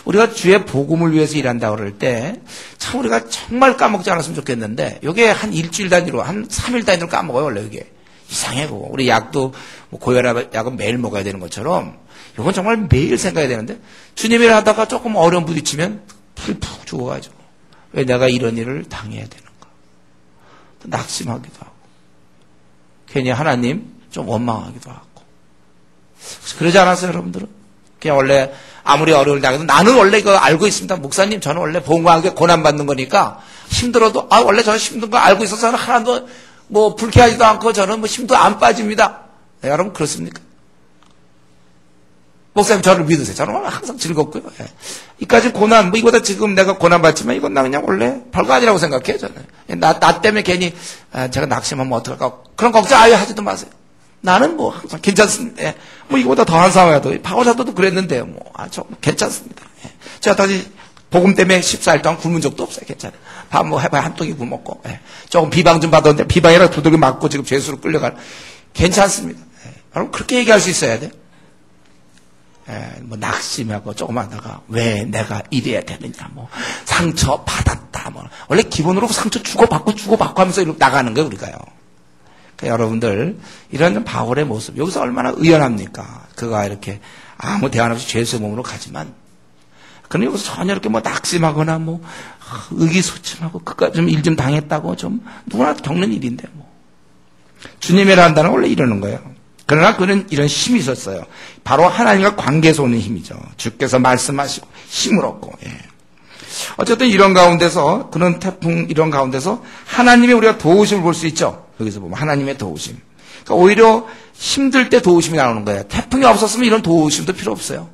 우리가 주의 복음을 위해서 일한다고 그럴 때 참 우리가 정말 까먹지 않았으면 좋겠는데 이게 한 일주일 단위로 한 3일 단위로 까먹어요. 원래 이게 이상하고 우리 약도 뭐 고혈압 약은 매일 먹어야 되는 것처럼 이건 정말 매일 생각해야 되는데 주님 일 하다가 조금 어려움 부딪히면 푹 죽어가지고 왜 내가 이런 일을 당해야 되는가? 또 낙심하기도 하고 괜히 하나님 좀 원망하기도 하고. 그러지 않았어요, 여러분들은? 그냥 원래 아무리 어려울 당해도 나는 원래 이거 알고 있습니다. 목사님, 저는 원래 복음하게 고난받는 거니까 힘들어도, 원래 저는 힘든 거 알고 있어서 저는 하나도 뭐 불쾌하지도 않고 저는 뭐 힘도 안 빠집니다. 네, 여러분, 그렇습니까? 목사님, 저를 믿으세요. 저는 항상 즐겁고요. 이까지 고난, 뭐 이거다 지금 내가 고난받지만 이건 나 그냥 원래 별거 아니라고 생각해요, 저는. 나 때문에 괜히 제가 낙심하면 어떡할까. 그런 걱정 아예 하지도 마세요. 나는 뭐 항상 괜찮습니다. 뭐 이거보다 더한 상황이라도 바울 사도도 그랬는데요. 뭐 저 괜찮습니다. 제가 다시 복음 때문에 14일 동안 굶은 적도 없어요. 괜찮아요. 밥 뭐 해봐야 한 통이 굶었고 조금 비방 좀 받았는데 비방이라 두들겨 맞고 지금 죄수로 끌려갈 괜찮습니다. 여러분 그렇게 얘기할 수 있어야 돼. 뭐 낙심하고 조금 하다가 왜 내가 이래야 되느냐 뭐 상처 받았다 뭐 원래 기본으로 상처 주고받고 하면서 이렇게 나가는 거예요 우리가요. 여러분들 이런 바울의 모습 여기서 얼마나 의연합니까? 그가 이렇게 아무 대안 없이 죄수의 몸으로 가지만 그는 여기서 전혀 이렇게 뭐 낙심하거나 뭐 의기소침하고 그까 좀 일 좀 당했다고 좀 누구나 겪는 일인데 뭐 주님이라 한다는 원래 이러는 거예요. 그러나 그는 이런 힘이 있었어요. 바로 하나님과 관계에서 오는 힘이죠. 주께서 말씀하시고 힘을 얻고 어쨌든 이런 가운데서 그는 태풍 이런 가운데서 하나님의 우리가 도우심을 볼 수 있죠. 여기서 보면 하나님의 도우심. 그러니까 오히려 힘들 때 도우심이 나오는 거예요. 태풍이 없었으면 이런 도우심도 필요 없어요.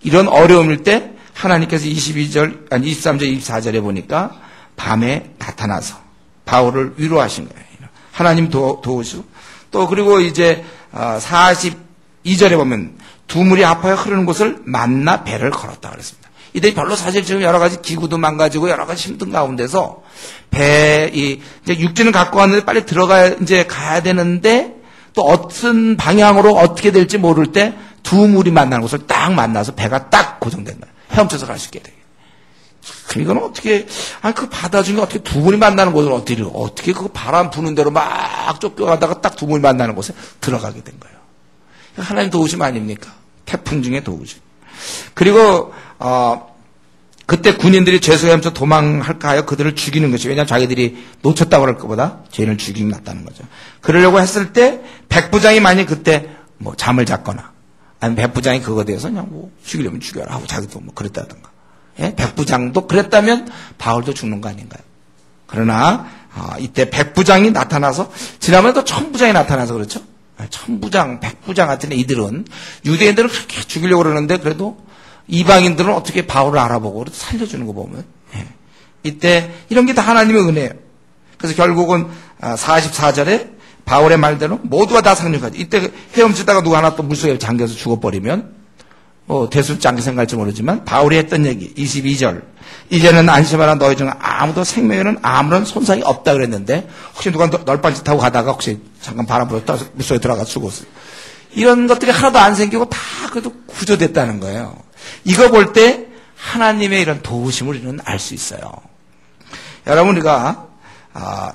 이런 어려움일 때 하나님께서 23절, 24절에 보니까 밤에 나타나서 바울을 위로하신 거예요. 하나님 도우시고 또 그리고 이제 42절에 보면 두 물이 합하여 흐르는 곳을 만나 배를 걸었다 그랬습니다. 이때 별로 사실 지금 여러 가지 기구도 망가지고 여러 가지 힘든 가운데서 이제 육지는 갖고 왔는데 빨리 가야 되는데 또 어떤 방향으로 어떻게 될지 모를 때 두 물이 만나는 곳을 딱 만나서 배가 딱 고정된 거예요. 헤엄쳐서 갈 수 있게 되게. 이건 어떻게, 그 바다 중에 어떻게 두 물이 만나는 곳을 어떻게 그 바람 부는 대로 막 쫓겨가다가 딱 두 물이 만나는 곳에 들어가게 된 거예요. 하나님 도우심 아닙니까? 태풍 중에 도우심. 그리고 그때 군인들이 죄수하면서 도망할까 하여 그들을 죽이는 것이, 왜냐하면 자기들이 놓쳤다고 그럴 것보다 죄인을 죽이는 게 낫다는 거죠. 그러려고 했을 때 백부장이 만약 그때 뭐 잠을 잤거나 아니면 백부장이 그거에 대해서 그냥 뭐 죽이려면 죽여라 하고 자기도 뭐 그랬다든가, 예? 백부장도 그랬다면 바울도 죽는 거 아닌가요? 그러나 이때 백부장이 나타나서, 지난번에도 천부장이 나타나서 그렇죠. 천부장, 백부장 같은 이들은 유대인들을 그렇게 죽이려고 그러는데 그래도 이방인들은 어떻게 바울을 알아보고 살려주는 거 보면, 예. 이때 이런 게 다 하나님의 은혜예요. 그래서 결국은 44절에 바울의 말대로 모두가 다 상륙하지. 이때 헤엄치다가 누가 하나 또 물속에 잠겨서 죽어버리면 대수장기 생각할지 모르지만 바울이 했던 얘기 22절, 이제는 안심하라, 너희 중 아무도 생명에는 아무런 손상이 없다 그랬는데 혹시 누가 널빤지 타고 가다가 혹시 잠깐 바람 불어 물속에 들어가 죽었어요. 이런 것들이 하나도 안 생기고 다 그래도 구조됐다는 거예요. 이거 볼 때 하나님의 이런 도우심을 우리는 알 수 있어요. 여러분, 우리가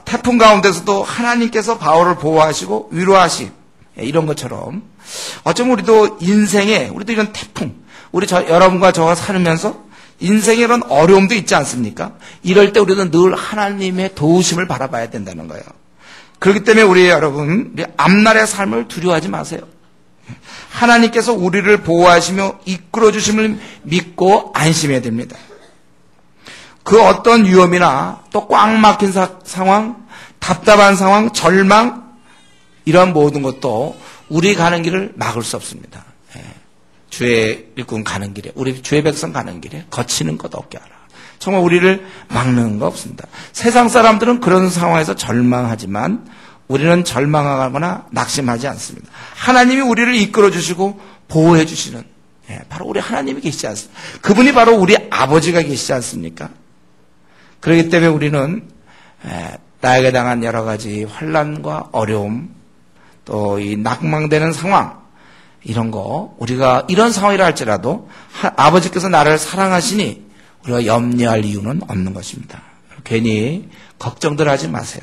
태풍 가운데서도 하나님께서 바울을 보호하시고 위로하시, 이런 것처럼 어쩌면 우리도 인생에, 우리도 이런 태풍, 여러분과 저와 살면서 인생에 이런 어려움도 있지 않습니까? 이럴 때 우리는 늘 하나님의 도우심을 바라봐야 된다는 거예요. 그렇기 때문에 우리 앞날의 삶을 두려워하지 마세요. 하나님께서 우리를 보호하시며 이끌어 주심을 믿고 안심해야 됩니다. 그 어떤 위험이나 또 꽉 막힌 상황, 답답한 상황, 절망, 이런 모든 것도 우리 가는 길을 막을 수 없습니다. 주의 일꾼 가는 길에, 우리 주의 백성 가는 길에 거치는 것 없게 하라. 정말 우리를 막는 거 없습니다. 세상 사람들은 그런 상황에서 절망하지만 우리는 절망하거나 낙심하지 않습니다. 하나님이 우리를 이끌어 주시고 보호해 주시는, 바로 우리 하나님이 계시지 않습니까? 그분이 바로 우리 아버지가 계시지 않습니까? 그렇기 때문에 우리는 나에게 당한 여러 가지 환난과 어려움, 또 이 낙망되는 상황, 이런 거, 우리가 이런 상황이라 할지라도 아버지께서 나를 사랑하시니 우리가 염려할 이유는 없는 것입니다. 괜히 걱정들 하지 마세요.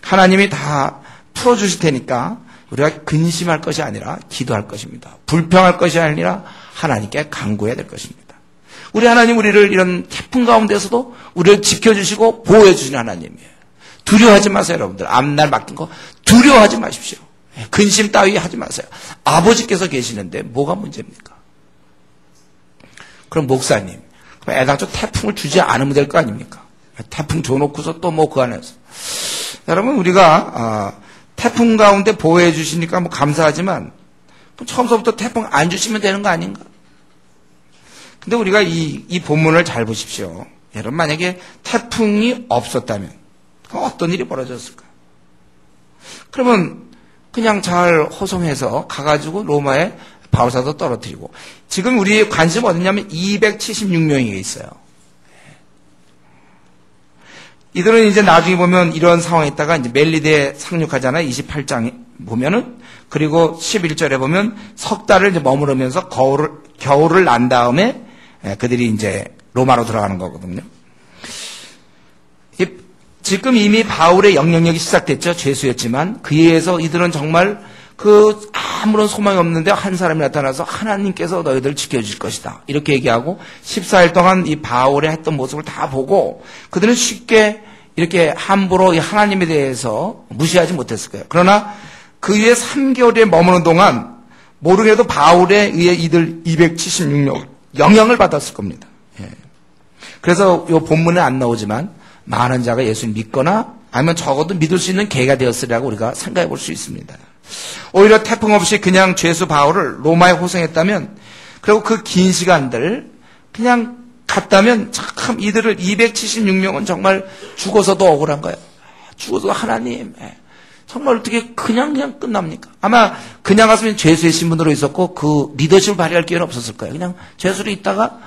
하나님이 다 풀어주실 테니까 우리가 근심할 것이 아니라 기도할 것입니다. 불평할 것이 아니라 하나님께 간구해야 될 것입니다. 우리 하나님, 우리를 이런 태풍 가운데서도 우리를 지켜주시고 보호해 주시는 하나님이에요. 두려워하지 마세요, 여러분들. 앞날 맡긴 거 두려워하지 마십시오. 근심 따위 하지 마세요. 아버지께서 계시는데 뭐가 문제입니까? 그럼 목사님, 애당초 태풍을 주지 않으면 될 거 아닙니까? 태풍 줘놓고서 또 뭐 그 안에서. 여러분, 우리가 태풍 가운데 보호해 주시니까 뭐 감사하지만 처음부터 태풍 안 주시면 되는 거 아닌가? 근데 우리가 이 본문을 잘 보십시오. 여러분, 만약에 태풍이 없었다면 어떤 일이 벌어졌을까? 그러면 그냥 잘 호송해서 가가지고 로마에 바울사도 떨어뜨리고, 지금 우리의 관심 어디냐면 276명이 있어요. 이들은 이제 나중에 보면 이런 상황에 있다가 이제 멜리데에 상륙하잖아요. 28장에 보면은. 그리고 11절에 보면 석 달을 이제 머무르면서 겨울을 난 다음에 그들이 이제 로마로 들어가는 거거든요. 지금 이미 바울의 영향력이 시작됐죠. 죄수였지만 그에 의해서 이들은 정말 아무런 소망이 없는데 한 사람이 나타나서 하나님께서 너희들 지켜주실 것이다, 이렇게 얘기하고 14일 동안 이 바울의 했던 모습을 다 보고 그들은 쉽게 이렇게 함부로 이 하나님에 대해서 무시하지 못했을 거예요. 그러나 그 위에 3개월에 머무는 동안 모르게도 바울에 의해 이들 276명 영향을 받았을 겁니다. 그래서 이 본문에 안 나오지만 많은 자가 예수를 믿거나 아니면 적어도 믿을 수 있는 계기가 되었으리라고 우리가 생각해 볼 수 있습니다. 오히려 태풍 없이 그냥 죄수 바울을 로마에 호송했다면, 그리고 그 긴 시간들 그냥 갔다면 참 이들을 276명은 정말 죽어서도 억울한 거예요. 죽어서 하나님, 정말 어떻게 그냥 끝납니까? 아마 그냥 갔으면 죄수의 신분으로 있었고 그 리더십을 발휘할 기회는 없었을 거예요. 그냥 죄수로 있다가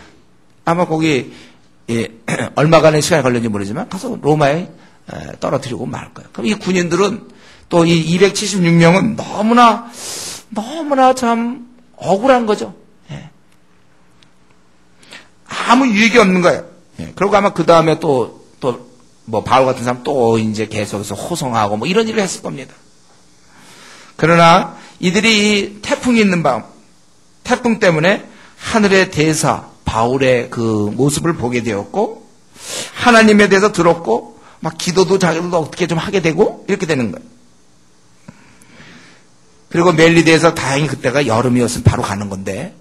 아마 거기 얼마간의 시간이 걸렸는지 모르지만 가서 로마에 떨어뜨리고 말 거예요. 그럼 이 군인들은 또 이 276명은 너무나 참 억울한 거죠. 아무 유익이 없는 거예요. 그리고 아마 그 다음에 또 뭐 바울 같은 사람 또 이제 계속해서 호송하고 뭐 이런 일을 했을 겁니다. 그러나 이들이 이 태풍이 있는 밤, 태풍 때문에 하늘의 대사 바울의 그 모습을 보게 되었고, 하나님에 대해서 들었고, 막 기도도 자기도 어떻게 좀 하게 되고 이렇게 되는 거예요. 그리고 멜리데에서 다행히 그때가 여름이었으면 바로 가는 건데,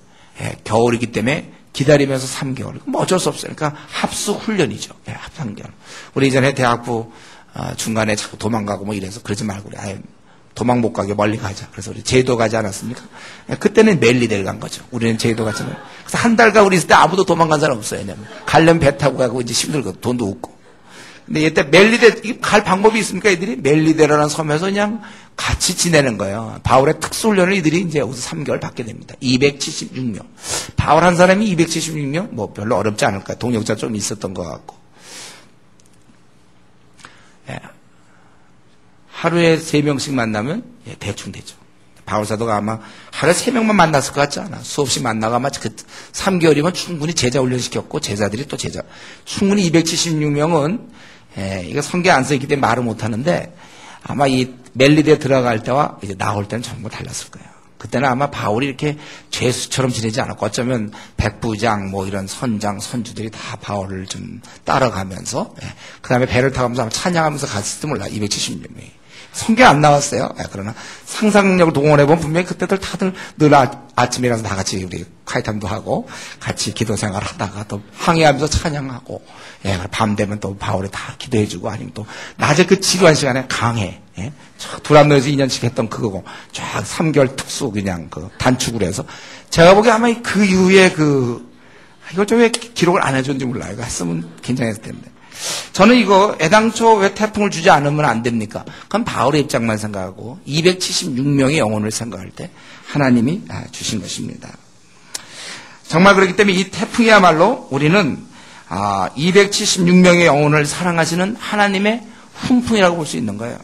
겨울이기 때문에 기다리면서 3개월. 뭐 어쩔 수 없어요. 그러니까 합숙 훈련이죠. 합 3개월. 우리 이전에 대학부 중간에 자꾸 도망가고 뭐 이래서 그러지 말고 그래. 아예 도망 못 가게 멀리 가자. 그래서 우리 제도 가지 않았습니까? 그때는 멜리데를 간 거죠. 우리는 제도 가잖아요. 그래서 한 달간 우리 있을 때 아무도 도망간 사람 없어요. 왜냐면 가려면 배 타고 가고 이제 힘들고 돈도 없고. 근데 이때 멜리데 갈 방법이 있습니까? 이들이 멜리데라는 섬에서 그냥 같이 지내는 거예요. 바울의 특수훈련을 이들이 이제 여기서 3개월 받게 됩니다. 276명. 바울 한 사람이 276명? 뭐 별로 어렵지 않을까요? 동역자 좀 있었던 것 같고. 하루에 3명씩 만나면 대충 되죠. 바울 사도가 아마 하루에 3명만 만났을 것 같지 않아. 수없이 만나가 아마 그 3개월이면 충분히 제자 훈련시켰고 제자들이 또 제자. 충분히 276명은 이거 성경 안 써있기 때문에 말을 못하는데 아마 이 멜리데 들어갈 때와 이제 나올 때는 전부 달랐을 거예요. 그때는 아마 바울이 이렇게 죄수처럼 지내지 않았고 어쩌면 백부장 뭐 이런 선장 선주들이 다 바울을 좀 따라가면서 그 다음에 배를 타가면서 아마 찬양하면서 갔을지도 몰라. 276명이. 성경 안 나왔어요. 그러나 상상력을 동원해보면 분명히 그때들 다들 늘 아침이라서 다 같이 우리 카이탐도 하고 같이 기도 생활 하다가 또 항해하면서 찬양하고 밤 되면 또 바울이 다 기도해주고 아니면 또 낮에 그 지루한 시간에 강해. 두란노에서 2년씩 했던 그거고 쫙 3개월 특수 그냥 그 단축을 해서 제가 보기에 아마 그 이후에 이걸 좀 왜 기록을 안 해줬는지 몰라요. 이거 했으면 굉장했을 텐데. 저는 이거 애당초 왜 태풍을 주지 않으면 안 됩니까? 그건 바울의 입장만 생각하고 276명의 영혼을 생각할 때 하나님이 주신 것입니다. 정말 그렇기 때문에 이 태풍이야말로 우리는 276명의 영혼을 사랑하시는 하나님의 훈풍이라고 볼 수 있는 거예요.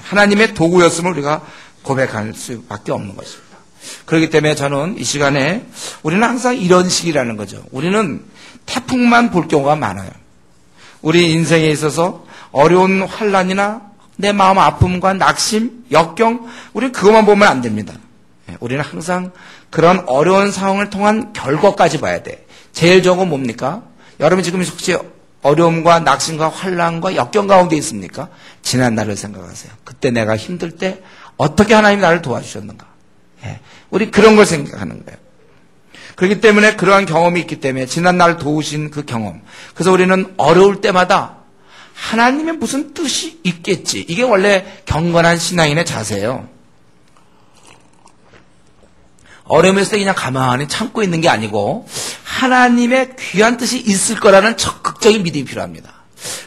하나님의 도구였음을 우리가 고백할 수밖에 없는 것입니다. 그렇기 때문에 저는 이 시간에 우리는 항상 이런 식이라는 거죠. 우리는 태풍만 볼 경우가 많아요. 우리 인생에 있어서 어려운 환난이나 내 마음 아픔과 낙심, 역경, 우리는 그것만 보면 안 됩니다. 우리는 항상 그런 어려운 상황을 통한 결과까지 봐야 돼. 제일 적은 건 뭡니까? 여러분 지금 혹시 어려움과 낙심과 환난과 역경 가운데 있습니까? 지난 날을 생각하세요. 그때 내가 힘들 때 어떻게 하나님이 나를 도와주셨는가? 우리 그런 걸 생각하는 거예요. 그렇기 때문에 그러한 경험이 있기 때문에 지난 날 도우신 그 경험. 그래서 우리는 어려울 때마다 하나님의 무슨 뜻이 있겠지. 이게 원래 경건한 신앙인의 자세예요. 어려움에서 그냥 가만히 참고 있는 게 아니고 하나님의 귀한 뜻이 있을 거라는 적극적인 믿음이 필요합니다.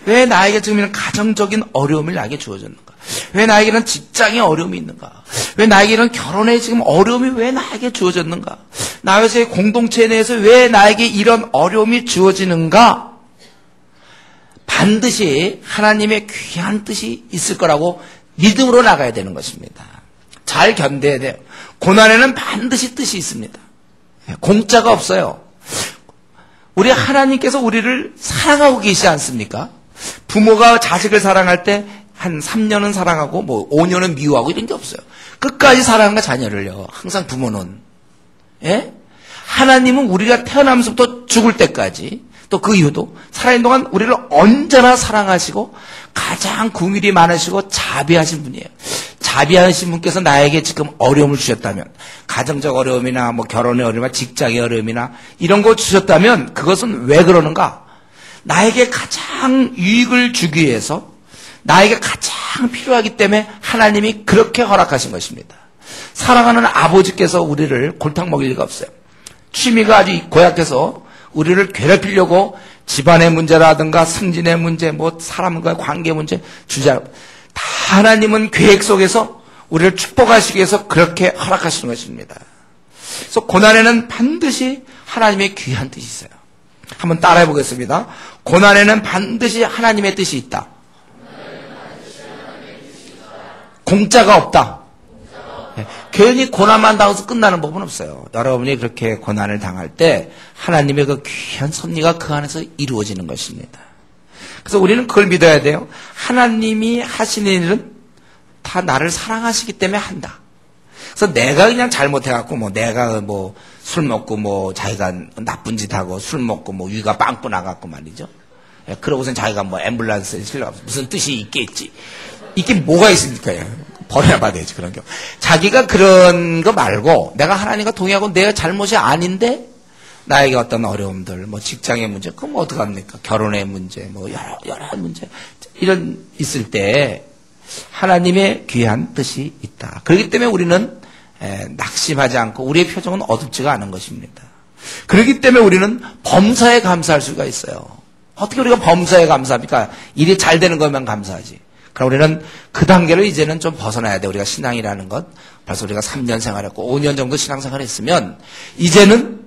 왜 나에게 지금 이런 가정적인 어려움을 나에게 주어졌는가? 왜 나에게는 직장에 어려움이 있는가? 왜 나에게는 결혼에 지금 어려움이 왜 나에게 주어졌는가? 나 회사의 공동체 내에서 왜 나에게 이런 어려움이 주어지는가? 반드시 하나님의 귀한 뜻이 있을 거라고 믿음으로 나가야 되는 것입니다. 잘 견뎌야 돼요. 고난에는 반드시 뜻이 있습니다. 공짜가 없어요. 우리 하나님께서 우리를 사랑하고 계시지 않습니까? 부모가 자식을 사랑할 때 한 3년은 사랑하고 뭐 5년은 미워하고 이런 게 없어요. 끝까지 사랑하는 자녀를요. 항상 부모는. 하나님은 우리가 태어나면서부터 죽을 때까지 또 그 이후도 살아있는 동안 우리를 언제나 사랑하시고 가장 긍휼이 많으시고 자비하신 분이에요. 자비하신 분께서 나에게 지금 어려움을 주셨다면 가정적 어려움이나 뭐 결혼의 어려움이나 직장의 어려움이나 이런 거 주셨다면 그것은 왜 그러는가? 나에게 가장 유익을 주기 위해서 나에게 가장 필요하기 때문에 하나님이 그렇게 허락하신 것입니다. 사랑하는 아버지께서 우리를 골탕 먹일 리가 없어요. 취미가 아주 고약해서 우리를 괴롭히려고 집안의 문제라든가 승진의 문제, 뭐 사람과의 관계 문제 주자. 다 하나님은 계획 속에서 우리를 축복하시기 위해서 그렇게 허락하시는 것입니다. 그래서 고난에는 반드시 하나님의 귀한 뜻이 있어요. 한번 따라해 보겠습니다. 고난에는 반드시 하나님의 뜻이 있다. 공짜가 없다. 괜히 고난만 당해서 끝나는 법은 없어요. 여러분이 그렇게 고난을 당할 때 하나님의 그 귀한 섭리가 그 안에서 이루어지는 것입니다. 그래서 우리는 그걸 믿어야 돼요. 하나님이 하시는 일은 다 나를 사랑하시기 때문에 한다. 그래서 내가 그냥 잘못해갖고 뭐 내가 뭐 술 먹고 뭐 자기가 나쁜 짓 하고 술 먹고 뭐 위가 빵꾸 나갖고 말이죠. 그러고선 자기가 뭐 앰뷸런스에 실려 무슨 뜻이 있겠지. 이게 뭐가 있습니까? 버려야 받아야지 그런 경우. 자기가 그런 거 말고 내가 하나님과 동의하고 내가 잘못이 아닌데 나에게 어떤 어려움들, 뭐 직장의 문제, 그럼 뭐 어떡합니까? 결혼의 문제, 뭐 여러 문제 이런 있을 때 하나님의 귀한 뜻이 있다. 그렇기 때문에 우리는 낙심하지 않고 우리의 표정은 어둡지가 않은 것입니다. 그렇기 때문에 우리는 범사에 감사할 수가 있어요. 어떻게 우리가 범사에 감사합니까? 일이 잘 되는 것만 감사하지. 그럼 우리는 그 단계를 이제는 좀 벗어나야 돼. 우리가 신앙이라는 것. 벌써 우리가 3년 생활했고 5년 정도 신앙생활 했으면 이제는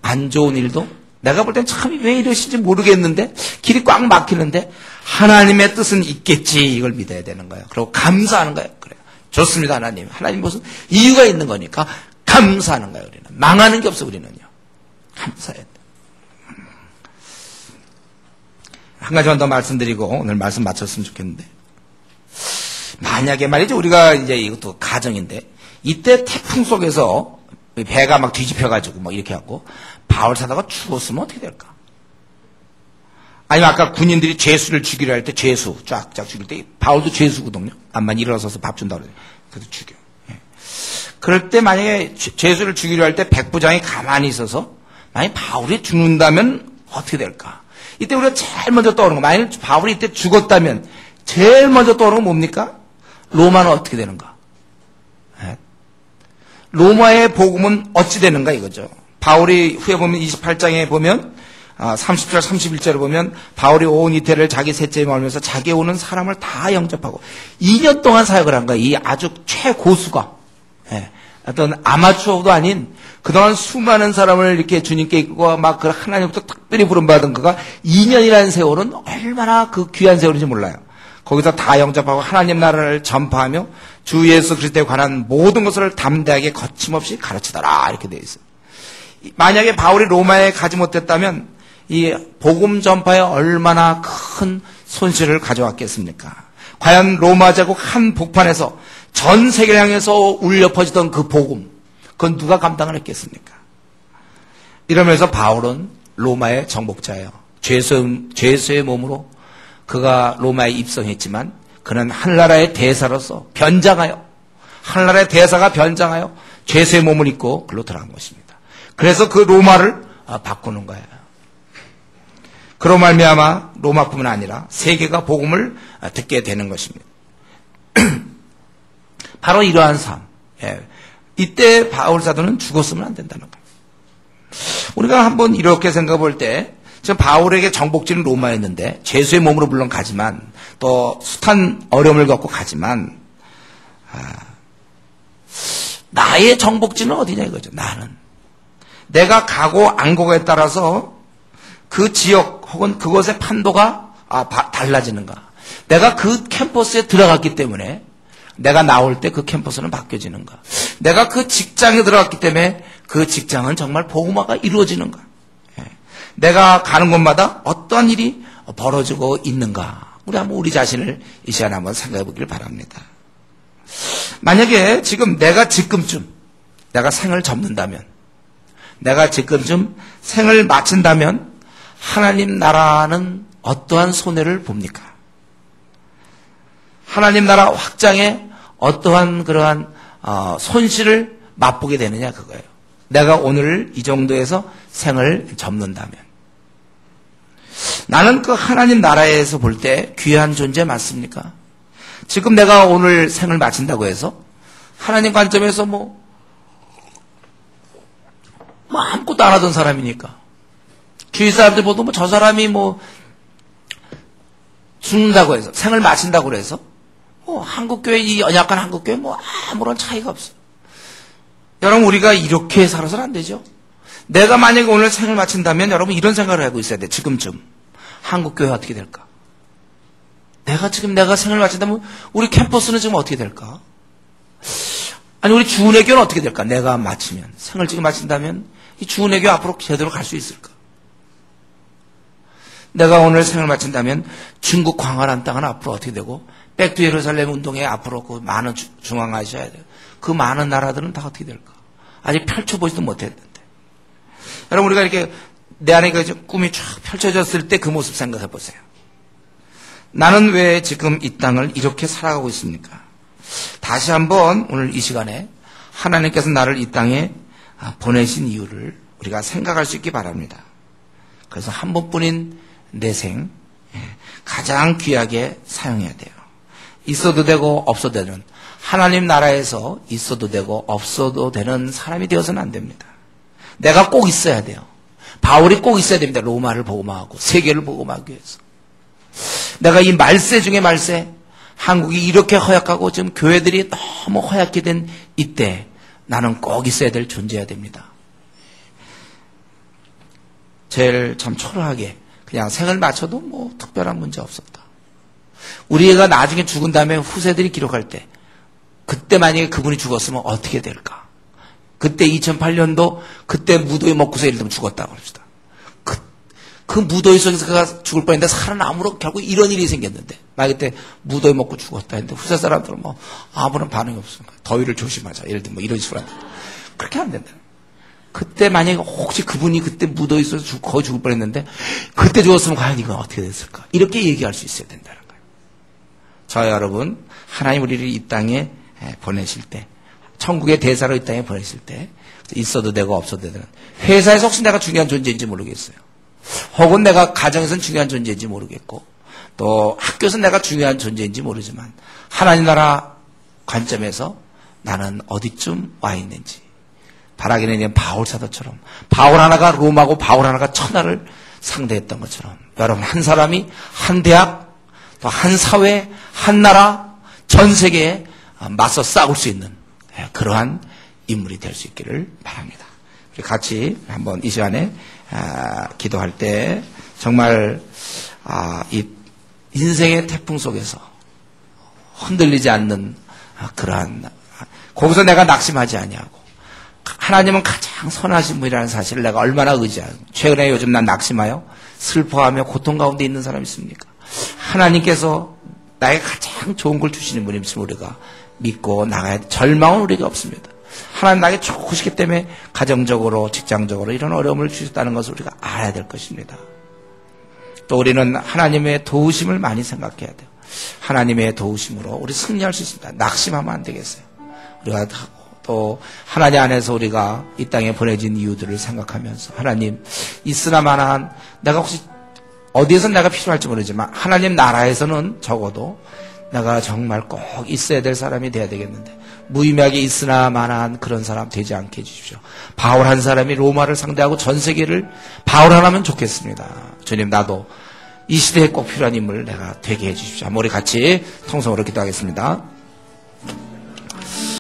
안 좋은 일도 내가 볼 땐 참 왜 이러신지 모르겠는데 길이 꽉 막히는데 하나님의 뜻은 있겠지. 이걸 믿어야 되는 거예요. 그리고 감사하는 거예요. 그래요. 좋습니다. 하나님 무슨 이유가 있는 거니까 감사하는 거예요. 우리는 망하는 게 없어. 우리는요. 감사해야 돼. 한 가지만 더 말씀드리고 오늘 말씀 마쳤으면 좋겠는데, 만약에 말이죠, 우리가 이제 이것도 가정인데 이때 태풍 속에서 배가 막 뒤집혀가지고 막 이렇게 하고 바울 사도가 죽었으면 어떻게 될까? 아니면 아까 군인들이 죄수를 죽이려 할 때 죄수 쫙쫙 죽일 때 바울도 죄수거든요. 암만 일어서서 밥 준다고 그래요. 그래서 죽여. 그럴 때 만약에 죄수를 죽이려 할 때 백부장이 가만히 있어서 만약에 바울이 죽는다면 어떻게 될까? 이때 우리가 제일 먼저 떠오르는 거, 만약에 바울이 이때 죽었다면 제일 먼저 떠오르는 건 뭡니까? 로마는 어떻게 되는가? 로마의 복음은 어찌 되는가 이거죠. 바울이 후에 보면 28장에 보면 30절 31절을 보면 바울이 온 이태를 자기 셋째에 머물면서 자기 오는 사람을 다 영접하고 2년 동안 사역을 한 거야. 이 아주 최고수가, 어떤 아마추어도 아닌 그동안 수많은 사람을 이렇게 주님께 이끌고 막 그 하나님부터 특별히 부름받은 그가 2년이라는 세월은 얼마나 그 귀한 세월인지 몰라요. 거기서 다 영접하고 하나님 나라를 전파하며 주 예수 그리스도에 관한 모든 것을 담대하게 거침없이 가르치더라. 이렇게 되어 있어요. 만약에 바울이 로마에 가지 못했다면 이 복음 전파에 얼마나 큰 손실을 가져왔겠습니까? 과연 로마 제국 한 복판에서 전 세계를 향해서 울려 퍼지던 그 복음, 그건 누가 감당을 했겠습니까? 이러면서 바울은 로마의 정복자예요. 죄수의 몸으로 그가 로마에 입성했지만 그는 한나라의 대사로서 변장하여, 한나라의 대사가 변장하여 죄수의 몸을 입고 글로 들어간 것입니다. 그래서 그 로마를 바꾸는 거예요. 그로 말미암아 로마뿐만 아니라 세계가 복음을 듣게 되는 것입니다. 바로 이러한 삶. 이때 바울 사도는 죽었으면 안 된다는 거예요. 우리가 한번 이렇게 생각해 볼 때, 지금 바울에게 정복지는 로마였는데 죄수의 몸으로 물론 가지만 또 숱한 어려움을 겪고 가지만 나의 정복지는 어디냐 이거죠. 나는 내가 가고 안 가고에 따라서 그 지역 혹은 그것의 판도가 달라지는가. 내가 그 캠퍼스에 들어갔기 때문에 내가 나올 때 그 캠퍼스는 바뀌어지는가. 내가 그 직장에 들어갔기 때문에 그 직장은 정말 복음화가 이루어지는가. 내가 가는 곳마다 어떤 일이 벌어지고 있는가. 우리 한번 우리 자신을 이 시간에 한번 생각해 보길 바랍니다. 만약에 지금 내가 지금쯤 내가 생을 접는다면, 내가 지금쯤 생을 마친다면 하나님 나라는 어떠한 손해를 봅니까? 하나님 나라 확장에 어떠한 그러한 손실을 맛보게 되느냐 그거예요. 내가 오늘 이 정도에서 생을 접는다면 나는 그 하나님 나라에서 볼 때 귀한 존재 맞습니까? 지금 내가 오늘 생을 마친다고 해서 하나님 관점에서 뭐 아무것도 안 하던 사람이니까 주위 사람들 보도 저 사람이 죽는다고 해서 생을 마친다고 해서 한국교회, 이 연약한 한국교회 아무런 차이가 없어. 여러분, 우리가 이렇게 살아서는 안 되죠. 내가 만약에 오늘 생을 마친다면 여러분 이런 생각을 하고 있어야 돼. 지금쯤 한국교회 어떻게 될까? 내가 생을 마친다면 우리 캠퍼스는 지금 어떻게 될까? 아니, 우리 주은혜교는 어떻게 될까? 내가 마치면, 생을 지금 마친다면 이 주은혜교 앞으로 제대로 갈 수 있을까? 내가 오늘 생을 마친다면 중국 광활한 땅은 앞으로 어떻게 되고 백투 예루살렘 운동에 앞으로 그 많은 중앙아시아에 그 많은 나라들은 다 어떻게 될까? 아직 펼쳐보지도 못했는데. 여러분 우리가 이렇게 내 안에 그 꿈이 쫙 펼쳐졌을 때 그 모습 생각해 보세요. 나는 왜 지금 이 땅을 이렇게 살아가고 있습니까? 다시 한번 오늘 이 시간에 하나님께서 나를 이 땅에 보내신 이유를 우리가 생각할 수 있기 바랍니다. 그래서 한 번뿐인 내 생 가장 귀하게 사용해야 돼요. 있어도 되고 없어도 되는 하나님 나라에서 있어도 되고 없어도 되는 사람이 되어서는 안 됩니다. 내가 꼭 있어야 돼요. 바울이 꼭 있어야 됩니다. 로마를 복음화하고 세계를 복음화하기 위해서. 내가 이 말세 중에 말세, 한국이 이렇게 허약하고 지금 교회들이 너무 허약게 된 이때 나는 꼭 있어야 될 존재여야 됩니다. 제일 참 초라하게 그냥 생을 마쳐도 뭐 특별한 문제 없었다. 우리 애가 나중에 죽은 다음에 후세들이 기록할 때 그때 만약에 그분이 죽었으면 어떻게 될까? 그때 2008년도 그때 무도회 먹고서 예를 들면 죽었다고 합시다. 그 무더위 속에서 그가 죽을 뻔했는데 살아남으로 결국 이런 일이 생겼는데 막 그때 무더위 먹고 죽었다 했는데 후세 사람들은 뭐 아무런 반응이 없으니까 더위를 조심하자 예를 들면 뭐 이런 식으로 한다. 그렇게 안 된다. 그때 만약에 혹시 그분이 그때 무더위 속에서 거의 죽을 뻔했는데 그때 죽었으면 과연 이건 어떻게 됐을까? 이렇게 얘기할 수 있어야 된다는 거예요. 저와 여러분 하나님 우리를 이 땅에 보내실 때 천국의 대사로 이 땅에 보내실 때 있어도 되고 없어도 되는 회사에서 혹시 내가 중요한 존재인지 모르겠어요. 혹은 내가 가정에서는 중요한 존재인지 모르겠고 또 학교에서 내가 중요한 존재인지 모르지만 하나님 나라 관점에서 나는 어디쯤 와 있는지 바라기는 그냥 바울 사도처럼 바울 하나가 로마고 바울 하나가 천하를 상대했던 것처럼 여러분 한 사람이 한 대학 또 한 사회 한 나라 전 세계에 맞서 싸울 수 있는 그러한 인물이 될 수 있기를 바랍니다. 우리 같이 한번 이 시간에 기도할 때 정말 이 인생의 태풍 속에서 흔들리지 않는 그러한 거기서 내가 낙심하지 아니하고 하나님은 가장 선하신 분이라는 사실을 내가 얼마나 의지하고 최근에 요즘 난 낙심하여 슬퍼하며 고통 가운데 있는 사람이 있습니까? 하나님께서 나에게 가장 좋은 걸 주시는 분임을 우리가 믿고 나가야 돼. 절망은 우리가 없습니다. 하나님 나에게 좋으시기 때문에 가정적으로 직장적으로 이런 어려움을 주셨다는 것을 우리가 알아야 될 것입니다. 또 우리는 하나님의 도우심을 많이 생각해야 돼요. 하나님의 도우심으로 우리 승리할 수 있습니다. 낙심하면 안 되겠어요. 우리가 또 하나님 안에서 우리가 이 땅에 보내진 이유들을 생각하면서 하나님 있으나마나 내가 혹시 어디에서 내가 필요할지 모르지만 하나님 나라에서는 적어도 내가 정말 꼭 있어야 될 사람이 돼야 되겠는데 무의미하게 있으나 마나한 그런 사람 되지 않게 해주십시오. 바울 한 사람이 로마를 상대하고 전 세계를 바울 하나면 좋겠습니다. 주님 나도 이 시대에 꼭 필요한 인물 내가 되게 해주십시오. 우리 같이 통성으로 기도하겠습니다.